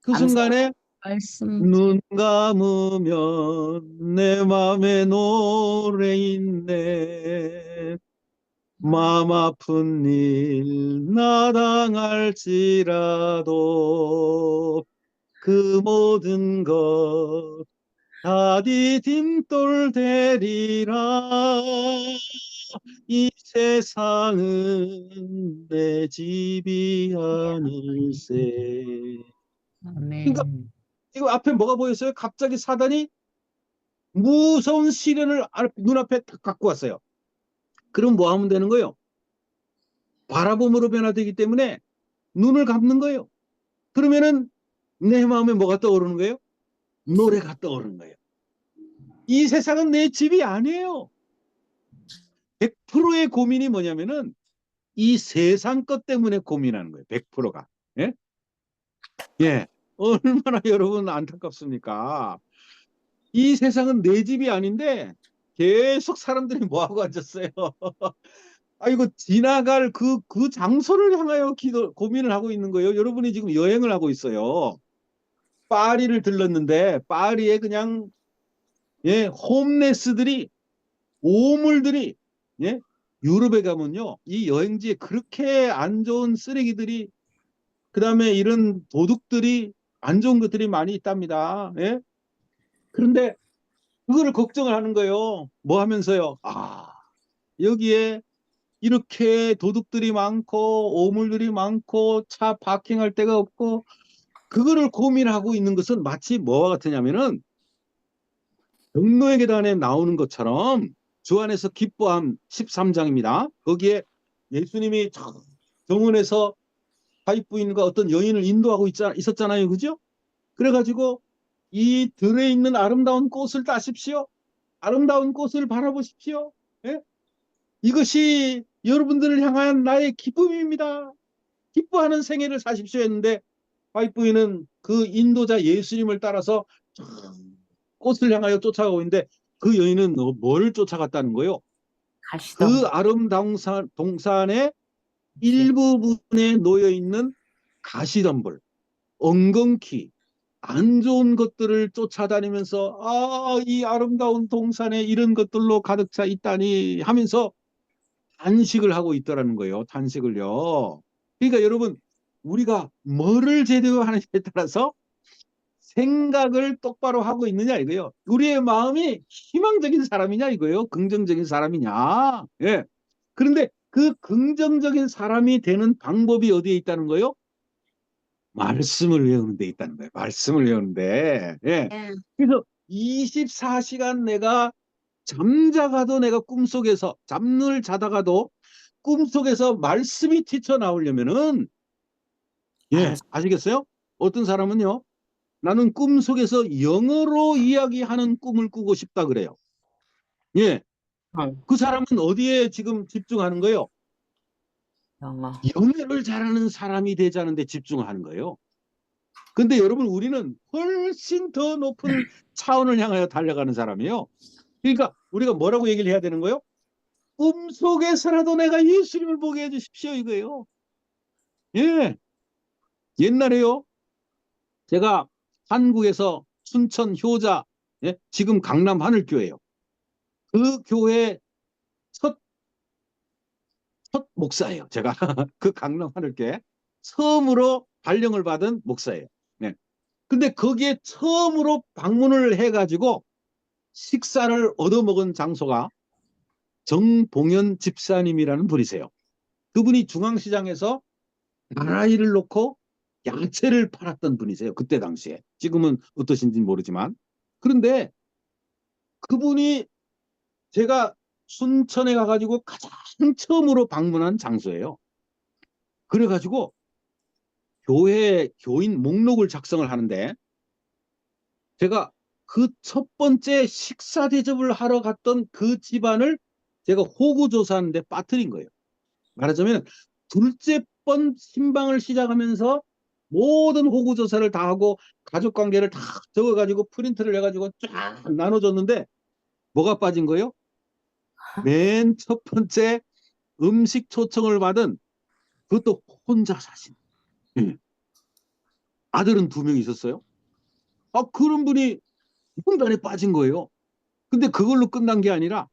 그 암송. 순간에 말씀 눈 감으면 내 맘에 노래있네. 마음 아픈 일 나당할지라도 그 모든 것 다 디딤돌 되리라. 이 세상은 내 집이 아닐세. 아멘. 이거 앞에 뭐가 보였어요? 갑자기 사단이 무서운 시련을 눈앞에 딱 갖고 왔어요. 그럼 뭐 하면 되는 거예요? 바라봄으로 변화되기 때문에 눈을 감는 거예요. 그러면은 내 마음에 뭐가 떠오르는 거예요? 노래가 떠오르는 거예요. 이 세상은 내 집이 아니에요. 100%의 고민이 뭐냐면은 이 세상 것 때문에 고민하는 거예요. 100%가. 예? 예. 얼마나 여러분 안타깝습니까? 이 세상은 내 집이 아닌데 계속 사람들이 뭐하고 앉았어요? 아이고, 지나갈 그 장소를 향하여 고민을 하고 있는 거예요. 여러분이 지금 여행을 하고 있어요. 파리를 들렀는데, 파리에 그냥, 예, 홈레스들이 오물들이, 예? 유럽에 가면요, 이 여행지에 그렇게 안 좋은 쓰레기들이, 그 다음에 이런 도둑들이, 안 좋은 것들이 많이 있답니다. 예? 그런데 그거를 걱정을 하는 거예요. 뭐 하면서요? 아, 여기에 이렇게 도둑들이 많고 오물들이 많고 차 파킹할 데가 없고, 그거를 고민하고 있는 것은 마치 뭐와 같으냐면은 경노예 계단에 나오는 것처럼 주 안에서 기뻐함 13장입니다. 거기에 예수님이 정원에서 사입부인과 어떤 여인을 인도하고 있었잖아요. 그죠? 그래가지고 이 들에 있는 아름다운 꽃을 따십시오. 아름다운 꽃을 바라보십시오. 예? 이것이 여러분들을 향한 나의 기쁨입니다. 기뻐하는 생애를 사십시오 했는데, 사입부인은 그 인도자 예수님을 따라서 꽃을 향하여 쫓아가고 있는데, 그 여인은 뭐를 쫓아갔다는 거예요? 그 가시덤불. 아름다운 동산의 일부분에 놓여 있는 가시덤불, 엉겅퀴, 안 좋은 것들을 쫓아다니면서, 아, 이 아름다운 동산에 이런 것들로 가득 차 있다니 하면서 탄식을 하고 있더라는 거예요. 탄식을요. 그러니까 여러분, 우리가 뭐를 제대로 하느냐에 따라서 생각을 똑바로 하고 있느냐 이거예요. 우리의 마음이 희망적인 사람이냐 이거예요. 긍정적인 사람이냐. 예. 그런데 그 긍정적인 사람이 되는 방법이 어디에 있다는 거예요? 말씀을 외우는 데 있다는 거예요. 말씀을 외우는데. 예. 그래서 24시간 내가 잠자가도, 내가 꿈속에서 잠을 자다가도 꿈속에서 말씀이 튀쳐나오려면은, 예, 아시겠어요? 어떤 사람은요, 나는 꿈속에서 영어로 이야기하는 꿈을 꾸고 싶다 그래요. 예, 그 사람은 어디에 지금 집중하는 거예요? 영어. 영어를 잘하는 사람이 되자는 데 집중하는 거예요. 근데 여러분, 우리는 훨씬 더 높은 차원을 향하여 달려가는 사람이에요. 그러니까 우리가 뭐라고 얘기를 해야 되는 거예요? 꿈속에서라도 내가 예수님을 보게 해주십시오 이거예요. 예, 옛날에요, 제가 한국에서 춘천 효자, 예? 지금 강남 하늘교회요. 그 교회 첫 목사예요. 제가 그 강남 하늘교회 처음으로 발령을 받은 목사예요. 네. 근데 거기에 처음으로 방문을 해가지고 식사를 얻어먹은 장소가 정봉현 집사님이라는 분이세요. 그분이 중앙시장에서 나라이를 놓고 야채를 팔았던 분이세요. 그때 당시에. 지금은 어떠신지는 모르지만. 그런데 그분이 제가 순천에 가가지고 가장 처음으로 방문한 장소예요. 그래가지고 교회 교인 목록을 작성을 하는데, 제가 그 첫 번째 식사 대접을 하러 갔던 그 집안을 제가 호구조사하는데 빠뜨린 거예요. 말하자면 둘째 번 신방을 시작하면서 모든 호구조사를 다 하고 가족관계를 다 적어가지고 프린트를 해가지고 쫙 나눠줬는데 뭐가 빠진 거예요? 맨 첫 번째 음식 초청을 받은, 그것도 혼자 사신, 예. 아들은 2명 있었어요. 아, 그런 분이 명단에 빠진 거예요. 근데 그걸로 끝난 게 아니라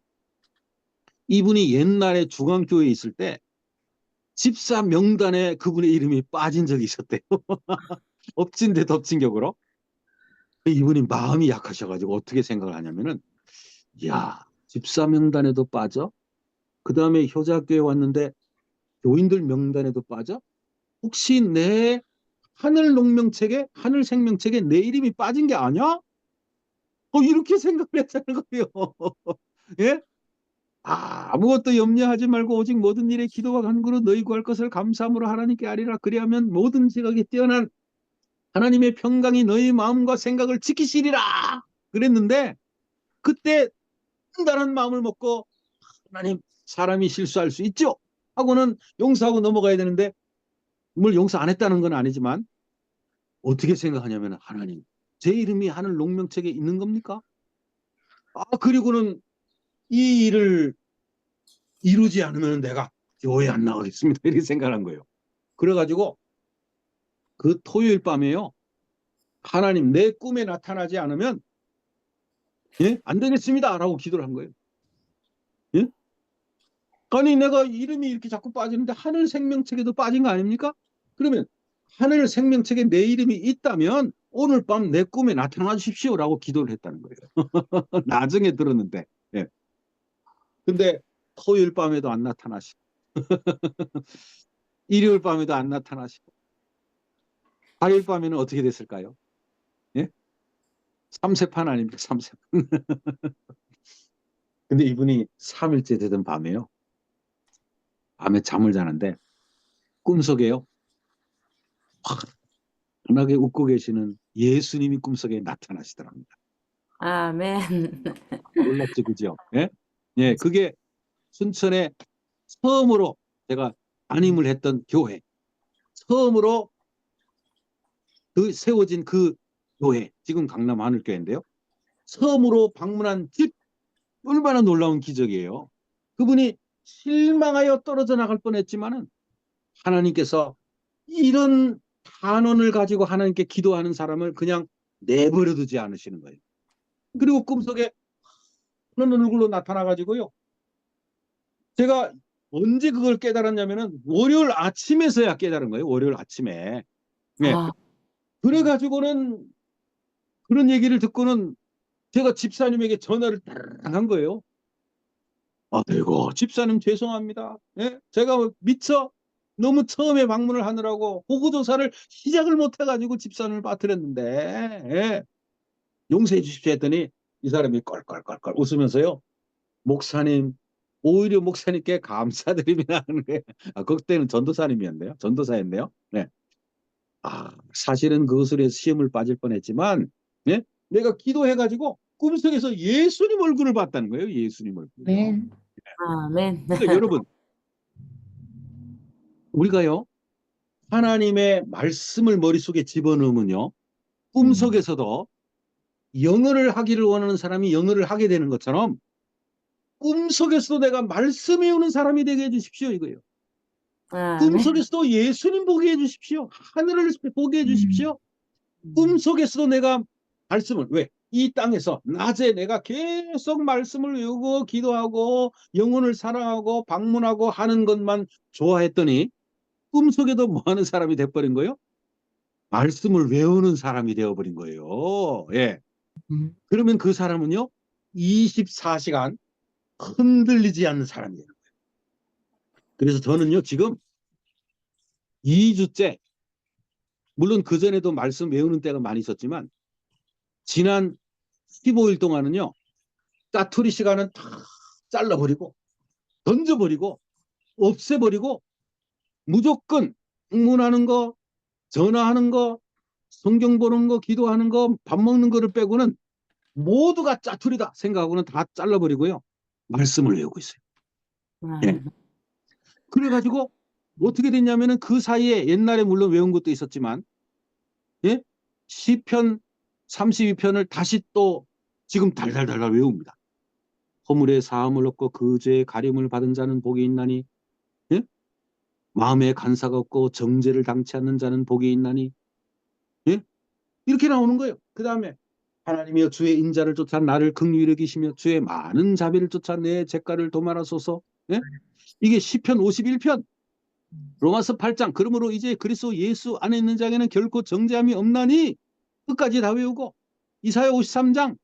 이분이 옛날에 중앙교회에 있을 때 집사 명단에 그분의 이름이 빠진 적이 있었대요. 엎친 데 덮친 격으로. 이분이 마음이 약하셔가지고 어떻게 생각을 하냐면은, 야, 집사 명단에도 빠져? 그 다음에 효자교회 왔는데 교인들 명단에도 빠져? 혹시 내 하늘 농명책에, 하늘 생명책에 내 이름이 빠진 게 아니야? 이렇게 생각을 했다는 거예요. 예? 아무것도 염려하지 말고 오직 모든 일에 기도와 간구로 너희 구할 것을 감사함으로 하나님께 아리라. 그리하면 모든 지각에 뛰어난 하나님의 평강이 너희 마음과 생각을 지키시리라. 그랬는데 그때 단단한 마음을 먹고, 하나님, 사람이 실수할 수 있죠 하고는 용서하고 넘어가야 되는데, 뭘 용서 안 했다는 건 아니지만 어떻게 생각하냐면, 하나님, 제 이름이 하늘 농명책에 있는 겁니까? 그리고는 이 일을 이루지 않으면 내가 교회 안 나가겠습니다. 이렇게 생각한 거예요. 그래가지고 그 토요일 밤에요, 하나님, 내 꿈에 나타나지 않으면, 예? 안 되겠습니다 라고 기도를 한 거예요. 예? 아니 내가 이름이 이렇게 자꾸 빠지는데 하늘 생명책에도 빠진 거 아닙니까? 그러면 하늘 생명책에 내 이름이 있다면 오늘 밤 내 꿈에 나타나 주십시오라고 기도를 했다는 거예요. 나중에 들었는데. 예. 근데 토요일 밤에도 안 나타나시고 일요일 밤에도 안 나타나시고 화요일 밤에는 어떻게 됐을까요? 예? 삼세판 아닙니까? 삼세판. 근데 이분이 3일째 되던 밤에요. 밤에 잠을 자는데 꿈속에요. 환하게 웃고 계시는 예수님이 꿈속에 나타나시더랍니다. 아멘. 놀랍죠, 그죠? 예? 예, 그게 순천에 처음으로 제가 담임을 했던 교회, 처음으로 그 세워진 그 교회, 지금 강남 하늘교회인데요. 처음으로 방문한 집, 얼마나 놀라운 기적이에요. 그분이 실망하여 떨어져 나갈 뻔했지만은 하나님께서 이런 단언을 가지고 하나님께 기도하는 사람을 그냥 내버려 두지 않으시는 거예요. 그리고 꿈속에 그런 얼굴로 나타나 가지고요. 제가 언제 그걸 깨달았냐면은 월요일 아침에서야 깨달은 거예요. 월요일 아침에. 네. 아, 그래 가지고는 그런 얘기를 듣고는 제가 집사님에게 전화를 따르릉 한 거예요. 아이고 집사님 죄송합니다. 예? 제가 미처 너무 처음에 방문을 하느라고 호구조사를 시작을 못 해가지고 집사님을 빠뜨렸는데 예? 용서해 주십시오 했더니 이 사람이 껄껄껄껄 웃으면서요. 목사님 오히려 목사님께 감사드립니다 하는 거예요. 아, 그때는 전도사님이었네요. 전도사였네요. 네. 아, 사실은 그것으로 해서 시험을 빠질 뻔했지만 예? 내가 기도해가지고 꿈속에서 예수님 얼굴을 봤다는 거예요. 예수님 얼굴. 아멘. 아멘. 그러니까 여러분 우리가요 하나님의 말씀을 머릿속에 집어넣으면요 꿈속에서도 영어를 하기를 원하는 사람이 영어를 하게 되는 것처럼 꿈속에서도 내가 말씀 외우는 사람이 되게 해주십시오 이거예요. 아멘. 꿈속에서도 예수님 보게 해주십시오. 하늘을 보게 해주십시오. 꿈속에서도 내가 말씀을 왜? 이 땅에서 낮에 내가 계속 말씀을 외우고 기도하고 영혼을 사랑하고 방문하고 하는 것만 좋아했더니 꿈속에도 뭐 하는 사람이 돼버린 거예요? 말씀을 외우는 사람이 되어버린 거예요. 예. 그러면 그 사람은요 24시간 흔들리지 않는 사람이에요. 그래서 저는요 지금 2주째 물론 그전에도 말씀 외우는 때가 많이 있었지만 지난 15일 동안은요 짜투리 시간은 다 잘라버리고 던져버리고 없애버리고 무조건 방문하는 거 전화하는 거 성경 보는 거 기도하는 거 밥 먹는 거를 빼고는 모두가 짜투리다 생각하고는 다 잘라버리고요 말씀을 외우고 있어요. 예. 그래가지고 어떻게 됐냐면은 그 사이에 옛날에 물론 외운 것도 있었지만 예? 시편 32편을 다시 또 지금 달달달달 외웁니다. 허물의 사함을 얻고 그 죄의 가림을 받은 자는 복이 있나니 예? 마음에 간사가 없고 정죄를 당치 않는 자는 복이 있나니 예? 이렇게 나오는 거예요. 그 다음에 하나님이여 주의 인자를 쫓아 나를 긍휼히 여기시며 주의 많은 자비를 쫓아 내 죄가를 도말하소서. 예? 이게 시편 51편 로마서 8장 그러므로 이제 그리스도 예수 안에 있는 자에게는 결코 정죄함이 없나니 끝까지 다 외우고 이사야 53장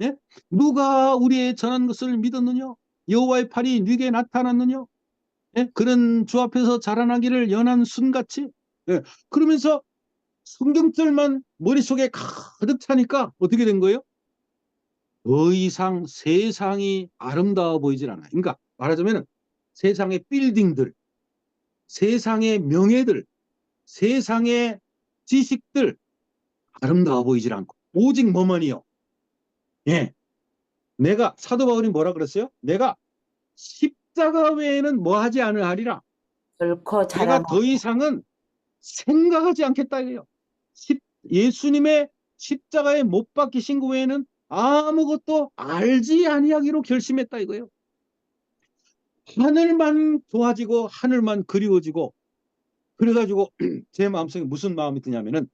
예? 누가 우리의 전한 것을 믿었느냐 여호와의 팔이 네게 나타났느냐 예? 그런 주 앞에서 자라나기를 연한 순같이 예? 그러면서 성경절만 머릿속에 가득 차니까 어떻게 된 거예요? 더 이상 세상이 아름다워 보이질 않아요. 그러니까 말하자면 세상의 빌딩들 세상의 명예들 세상의 지식들 아름다워 보이질 않고 오직 뭐만이요? 예, 내가 사도 바울이 뭐라 그랬어요? 내가 십자가 외에는 뭐 하지 않으리라. 결코 내가 자랑. 더 이상은 생각하지 않겠다 이래요. 예수님의 십자가에 못 박히신 그 외에는 아무것도 알지 아니하기로 결심했다 이거예요. 하늘만 좋아지고 하늘만 그리워지고 그래가지고 제 마음속에 무슨 마음이 드냐면은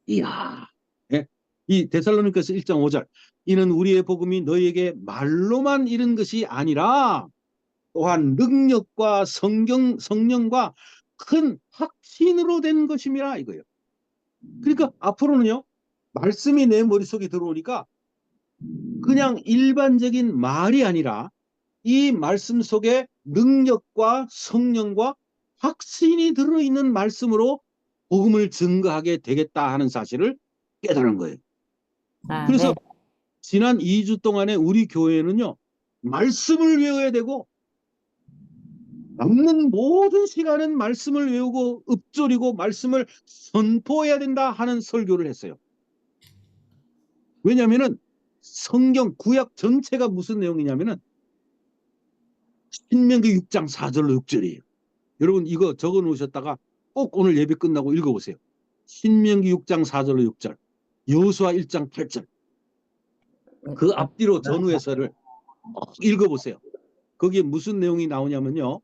이야 예? 이 데살로니가서 1장 5절. 이는 우리의 복음이 너희에게 말로만 이른 것이 아니라 또한 능력과 성령과 큰 확신으로 된 것임이라 이거예요. 그러니까 앞으로는요, 말씀이 내 머릿속에 들어오니까 그냥 일반적인 말이 아니라 이 말씀 속에 능력과 성령과 확신이 들어있는 말씀으로 복음을 증거하게 되겠다 하는 사실을 깨달은 거예요. 그래서 아멘. 지난 2주 동안에 우리 교회는요, 말씀을 외워야 되고 남는 모든 시간은 말씀을 외우고 읊조리고 말씀을 선포해야 된다 하는 설교를 했어요. 왜냐하면은 성경 구약 전체가 무슨 내용이냐면은 신명기 6장 4절로 6절이에요. 여러분 이거 적어 놓으셨다가 꼭 오늘 예배 끝나고 읽어보세요. 신명기 6장 4절로 6절, 여호수아 1장 8절. 그 앞뒤로 전후해설을 읽어보세요. 거기에 무슨 내용이 나오냐면요.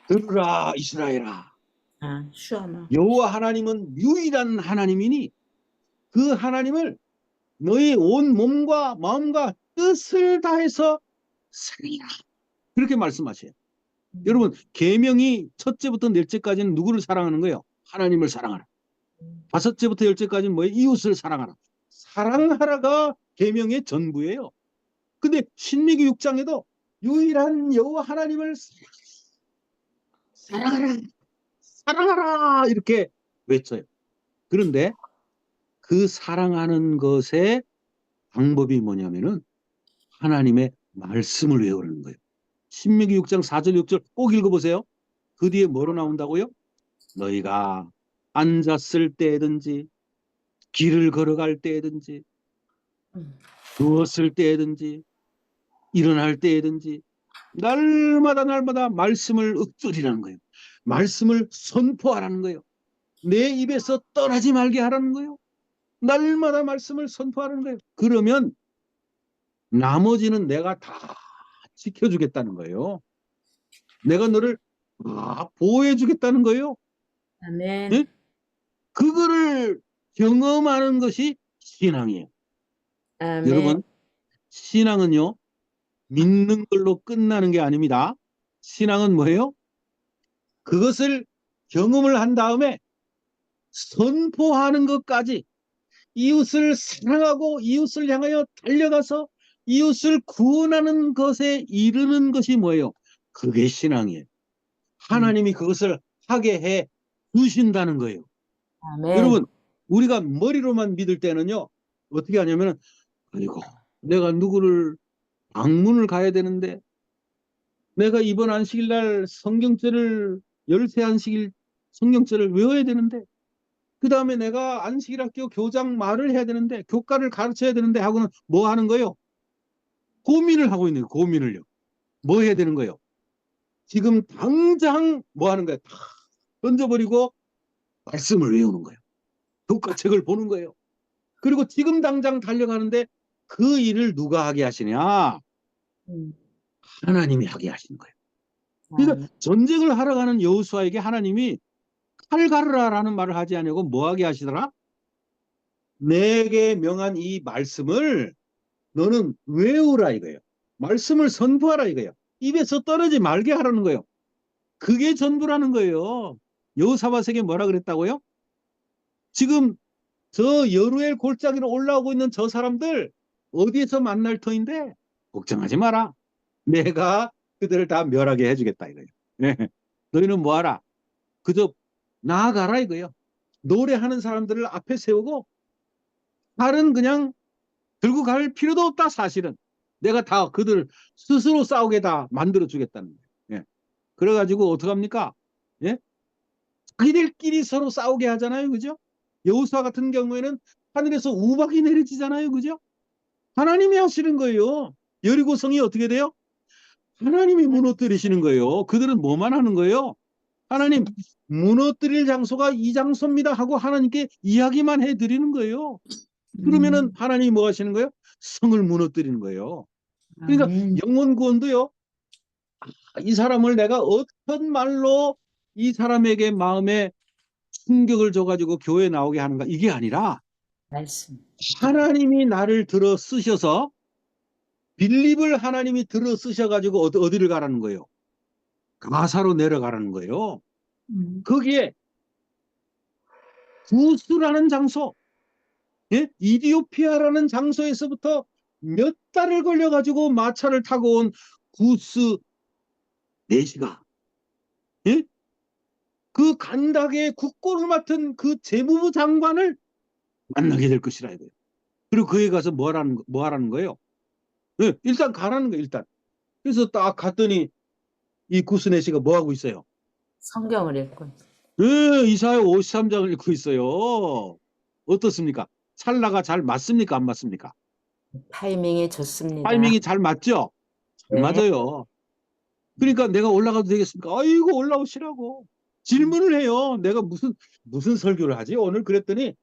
들으라 이스라엘아, 아, 쉬어마. 여호와 하나님은 유일한 하나님이니 그 하나님을 너희 온 몸과 마음과 뜻을 다해서 사랑해라. 그렇게 말씀하셔요. 여러분 계명이 첫째부터 넷째까지는 누구를 사랑하는 거예요? 하나님을 사랑하라. 다섯째부터 열째까지는 뭐예요? 이웃을 사랑하라. 사랑하라가 계명의 전부예요. 근데 신명기 6장에도 유일한 여호와 하나님을 사랑하라, 사랑하라 이렇게 외쳐요. 그런데 그 사랑하는 것의 방법이 뭐냐면은 하나님의 말씀을 외우는 거예요. 신명기 6장 4절 6절 꼭 읽어보세요. 그 뒤에 뭐로 나온다고요? 너희가 앉았을 때든지 길을 걸어갈 때든지 누웠을 때든지 일어날 때든지 날마다 말씀을 읊조리라는 거예요. 말씀을 선포하라는 거예요. 내 입에서 떠나지 말게 하라는 거예요. 날마다 말씀을 선포하는 거예요. 그러면 나머지는 내가 다 지켜주겠다는 거예요. 내가 너를 다 보호해 주겠다는 거예요. 아멘. 네? 그거를 경험하는 것이 신앙이에요. 아멘. 여러분, 신앙은요, 믿는 걸로 끝나는 게 아닙니다. 신앙은 뭐예요? 그것을 경험을 한 다음에 선포하는 것까지 이웃을 사랑하고 이웃을 향하여 달려가서 이웃을 구원하는 것에 이르는 것이 뭐예요? 그게 신앙이에요. 하나님이 그것을 하게 해 주신다는 거예요. 아멘. 여러분, 우리가 머리로만 믿을 때는요, 어떻게 하냐면은, 아이고, 내가 누구를 방문을 가야 되는데, 내가 이번 안식일 날 성경절을, 열세 안식일 성경절을 외워야 되는데, 그 다음에 내가 안식일학교 교장 말을 해야 되는데, 교과를 가르쳐야 되는데 하고는 뭐 하는 거예요? 고민을 하고 있는 거예요, 고민을요. 뭐 해야 되는 거예요? 지금 당장 뭐 하는 거예요? 다 던져버리고 말씀을 외우는 거예요. 교과책을 보는 거예요. 그리고 지금 당장 달려가는데 그 일을 누가 하게 하시냐? 하나님이 하게 하시는 거예요. 그러니까 전쟁을 하러 가는 여호수아에게 하나님이 칼 가르라라는 말을 하지 않냐고 뭐 하게 하시더라? 내게 명한 이 말씀을 너는 외우라 이거예요. 말씀을 선포하라 이거예요. 입에서 떨어지지 말게 하라는 거예요. 그게 전부라는 거예요. 여호사밧에게 뭐라 그랬다고요? 지금 저 여루엘 골짜기로 올라오고 있는 저 사람들 어디에서 만날 터인데 걱정하지 마라. 내가 그들을 다 멸하게 해주겠다 이거예요. 너희는 뭐하라? 그저 나아가라 이거예요. 노래하는 사람들을 앞에 세우고 칼은 그냥 들고 갈 필요도 없다 사실은. 내가 다 그들 스스로 싸우게 다 만들어 주겠다는 거예요. 예. 그래가지고 어떡합니까? 예? 자기들끼리 서로 싸우게 하잖아요. 그죠? 여호수아 같은 경우에는 하늘에서 우박이 내려지잖아요. 그죠? 하나님이 하시는 거예요. 여리고성이 어떻게 돼요? 하나님이 무너뜨리시는 거예요. 그들은 뭐만 하는 거예요? 하나님 무너뜨릴 장소가 이 장소입니다 하고 하나님께 이야기만 해드리는 거예요. 그러면은 하나님이 뭐 하시는 거예요? 성을 무너뜨리는 거예요. 그러니까 아멘. 영혼 구원도요. 이 사람을 내가 어떤 말로 이 사람에게 마음에 충격을 줘가지고 교회에 나오게 하는가 이게 아니라 말씀. 하나님이 나를 들어 쓰셔서 빌립을 하나님이 들어 쓰셔가지고 어디를 가라는 거예요? 가사로 내려가라는 거예요. 거기에 구스라는 장소, 예? 이디오피아라는 장소에서부터 몇 달을 걸려가지고 마차를 타고 온 구스 내시가, 예? 그 간닥의 국고를 맡은 그 재무부 장관을 만나게 될 것이라 이거예요. 그리고 그에 가서 뭐 하라는 거예요? 예, 일단 가라는 거예요, 일단. 그래서 딱 갔더니 이 구스 내시가 뭐 하고 있어요? 성경을 읽고. 예, 이사야 53장을 읽고 있어요. 어떻습니까? 찰나가 잘 맞습니까? 안 맞습니까? 타이밍이 좋습니다. 타이밍이 잘 맞죠? 잘 네. 맞아요. 그러니까 내가 올라가도 되겠습니까? 아이고, 올라오시라고. 질문을 해요. 내가 무슨 설교를 하지? 오늘 그랬더니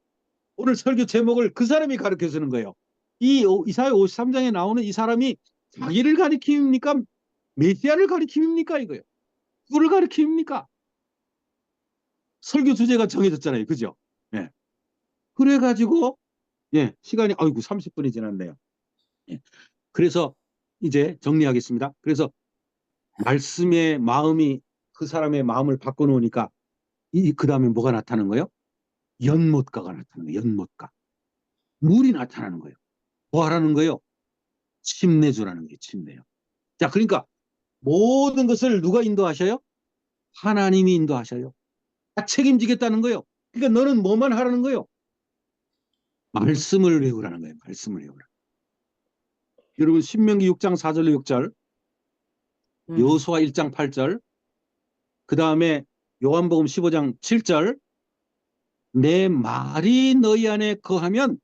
오늘 설교 제목을 그 사람이 가르쳐 주는 거예요. 이사야 53장에 나오는 이 사람이 자기를 가리킵니까? 메시아를 가리킵니까? 이거예요. 누구를 가리킵니까? 설교 주제가 정해졌잖아요. 그죠? 예. 그래가지고, 예, 시간이, 아이고, 30분이 지났네요. 예. 그래서 이제 정리하겠습니다. 그래서 말씀의 마음이 그 사람의 마음을 바꿔놓으니까 그 다음에 뭐가 나타나는 거예요? 연못가가 나타나는 거예요. 연못가. 물이 나타나는 거예요. 뭐 하라는 거예요? 침내주라는 거예요. 침내요. 자, 그러니까 모든 것을 누가 인도하셔요? 하나님이 인도하셔요. 다 책임지겠다는 거예요. 그러니까 너는 뭐만 하라는 거예요? 말씀을 외우라는 거예요. 말씀을 외우라. 여러분 신명기 6장 4절로 6절, 여호수아 1장 8절, 그 다음에 요한복음 15장 7절, 내 말이 너희 안에 거하면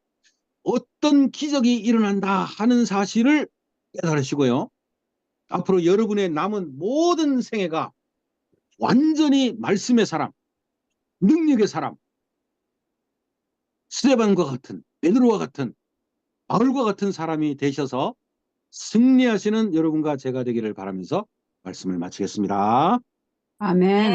어떤 기적이 일어난다 하는 사실을 깨달으시고요. 앞으로 여러분의 남은 모든 생애가 완전히 말씀의 사람, 능력의 사람, 스데반과 같은, 베드로와 같은, 바울과 같은 사람이 되셔서 승리하시는 여러분과 제가 되기를 바라면서 말씀을 마치겠습니다. 아멘.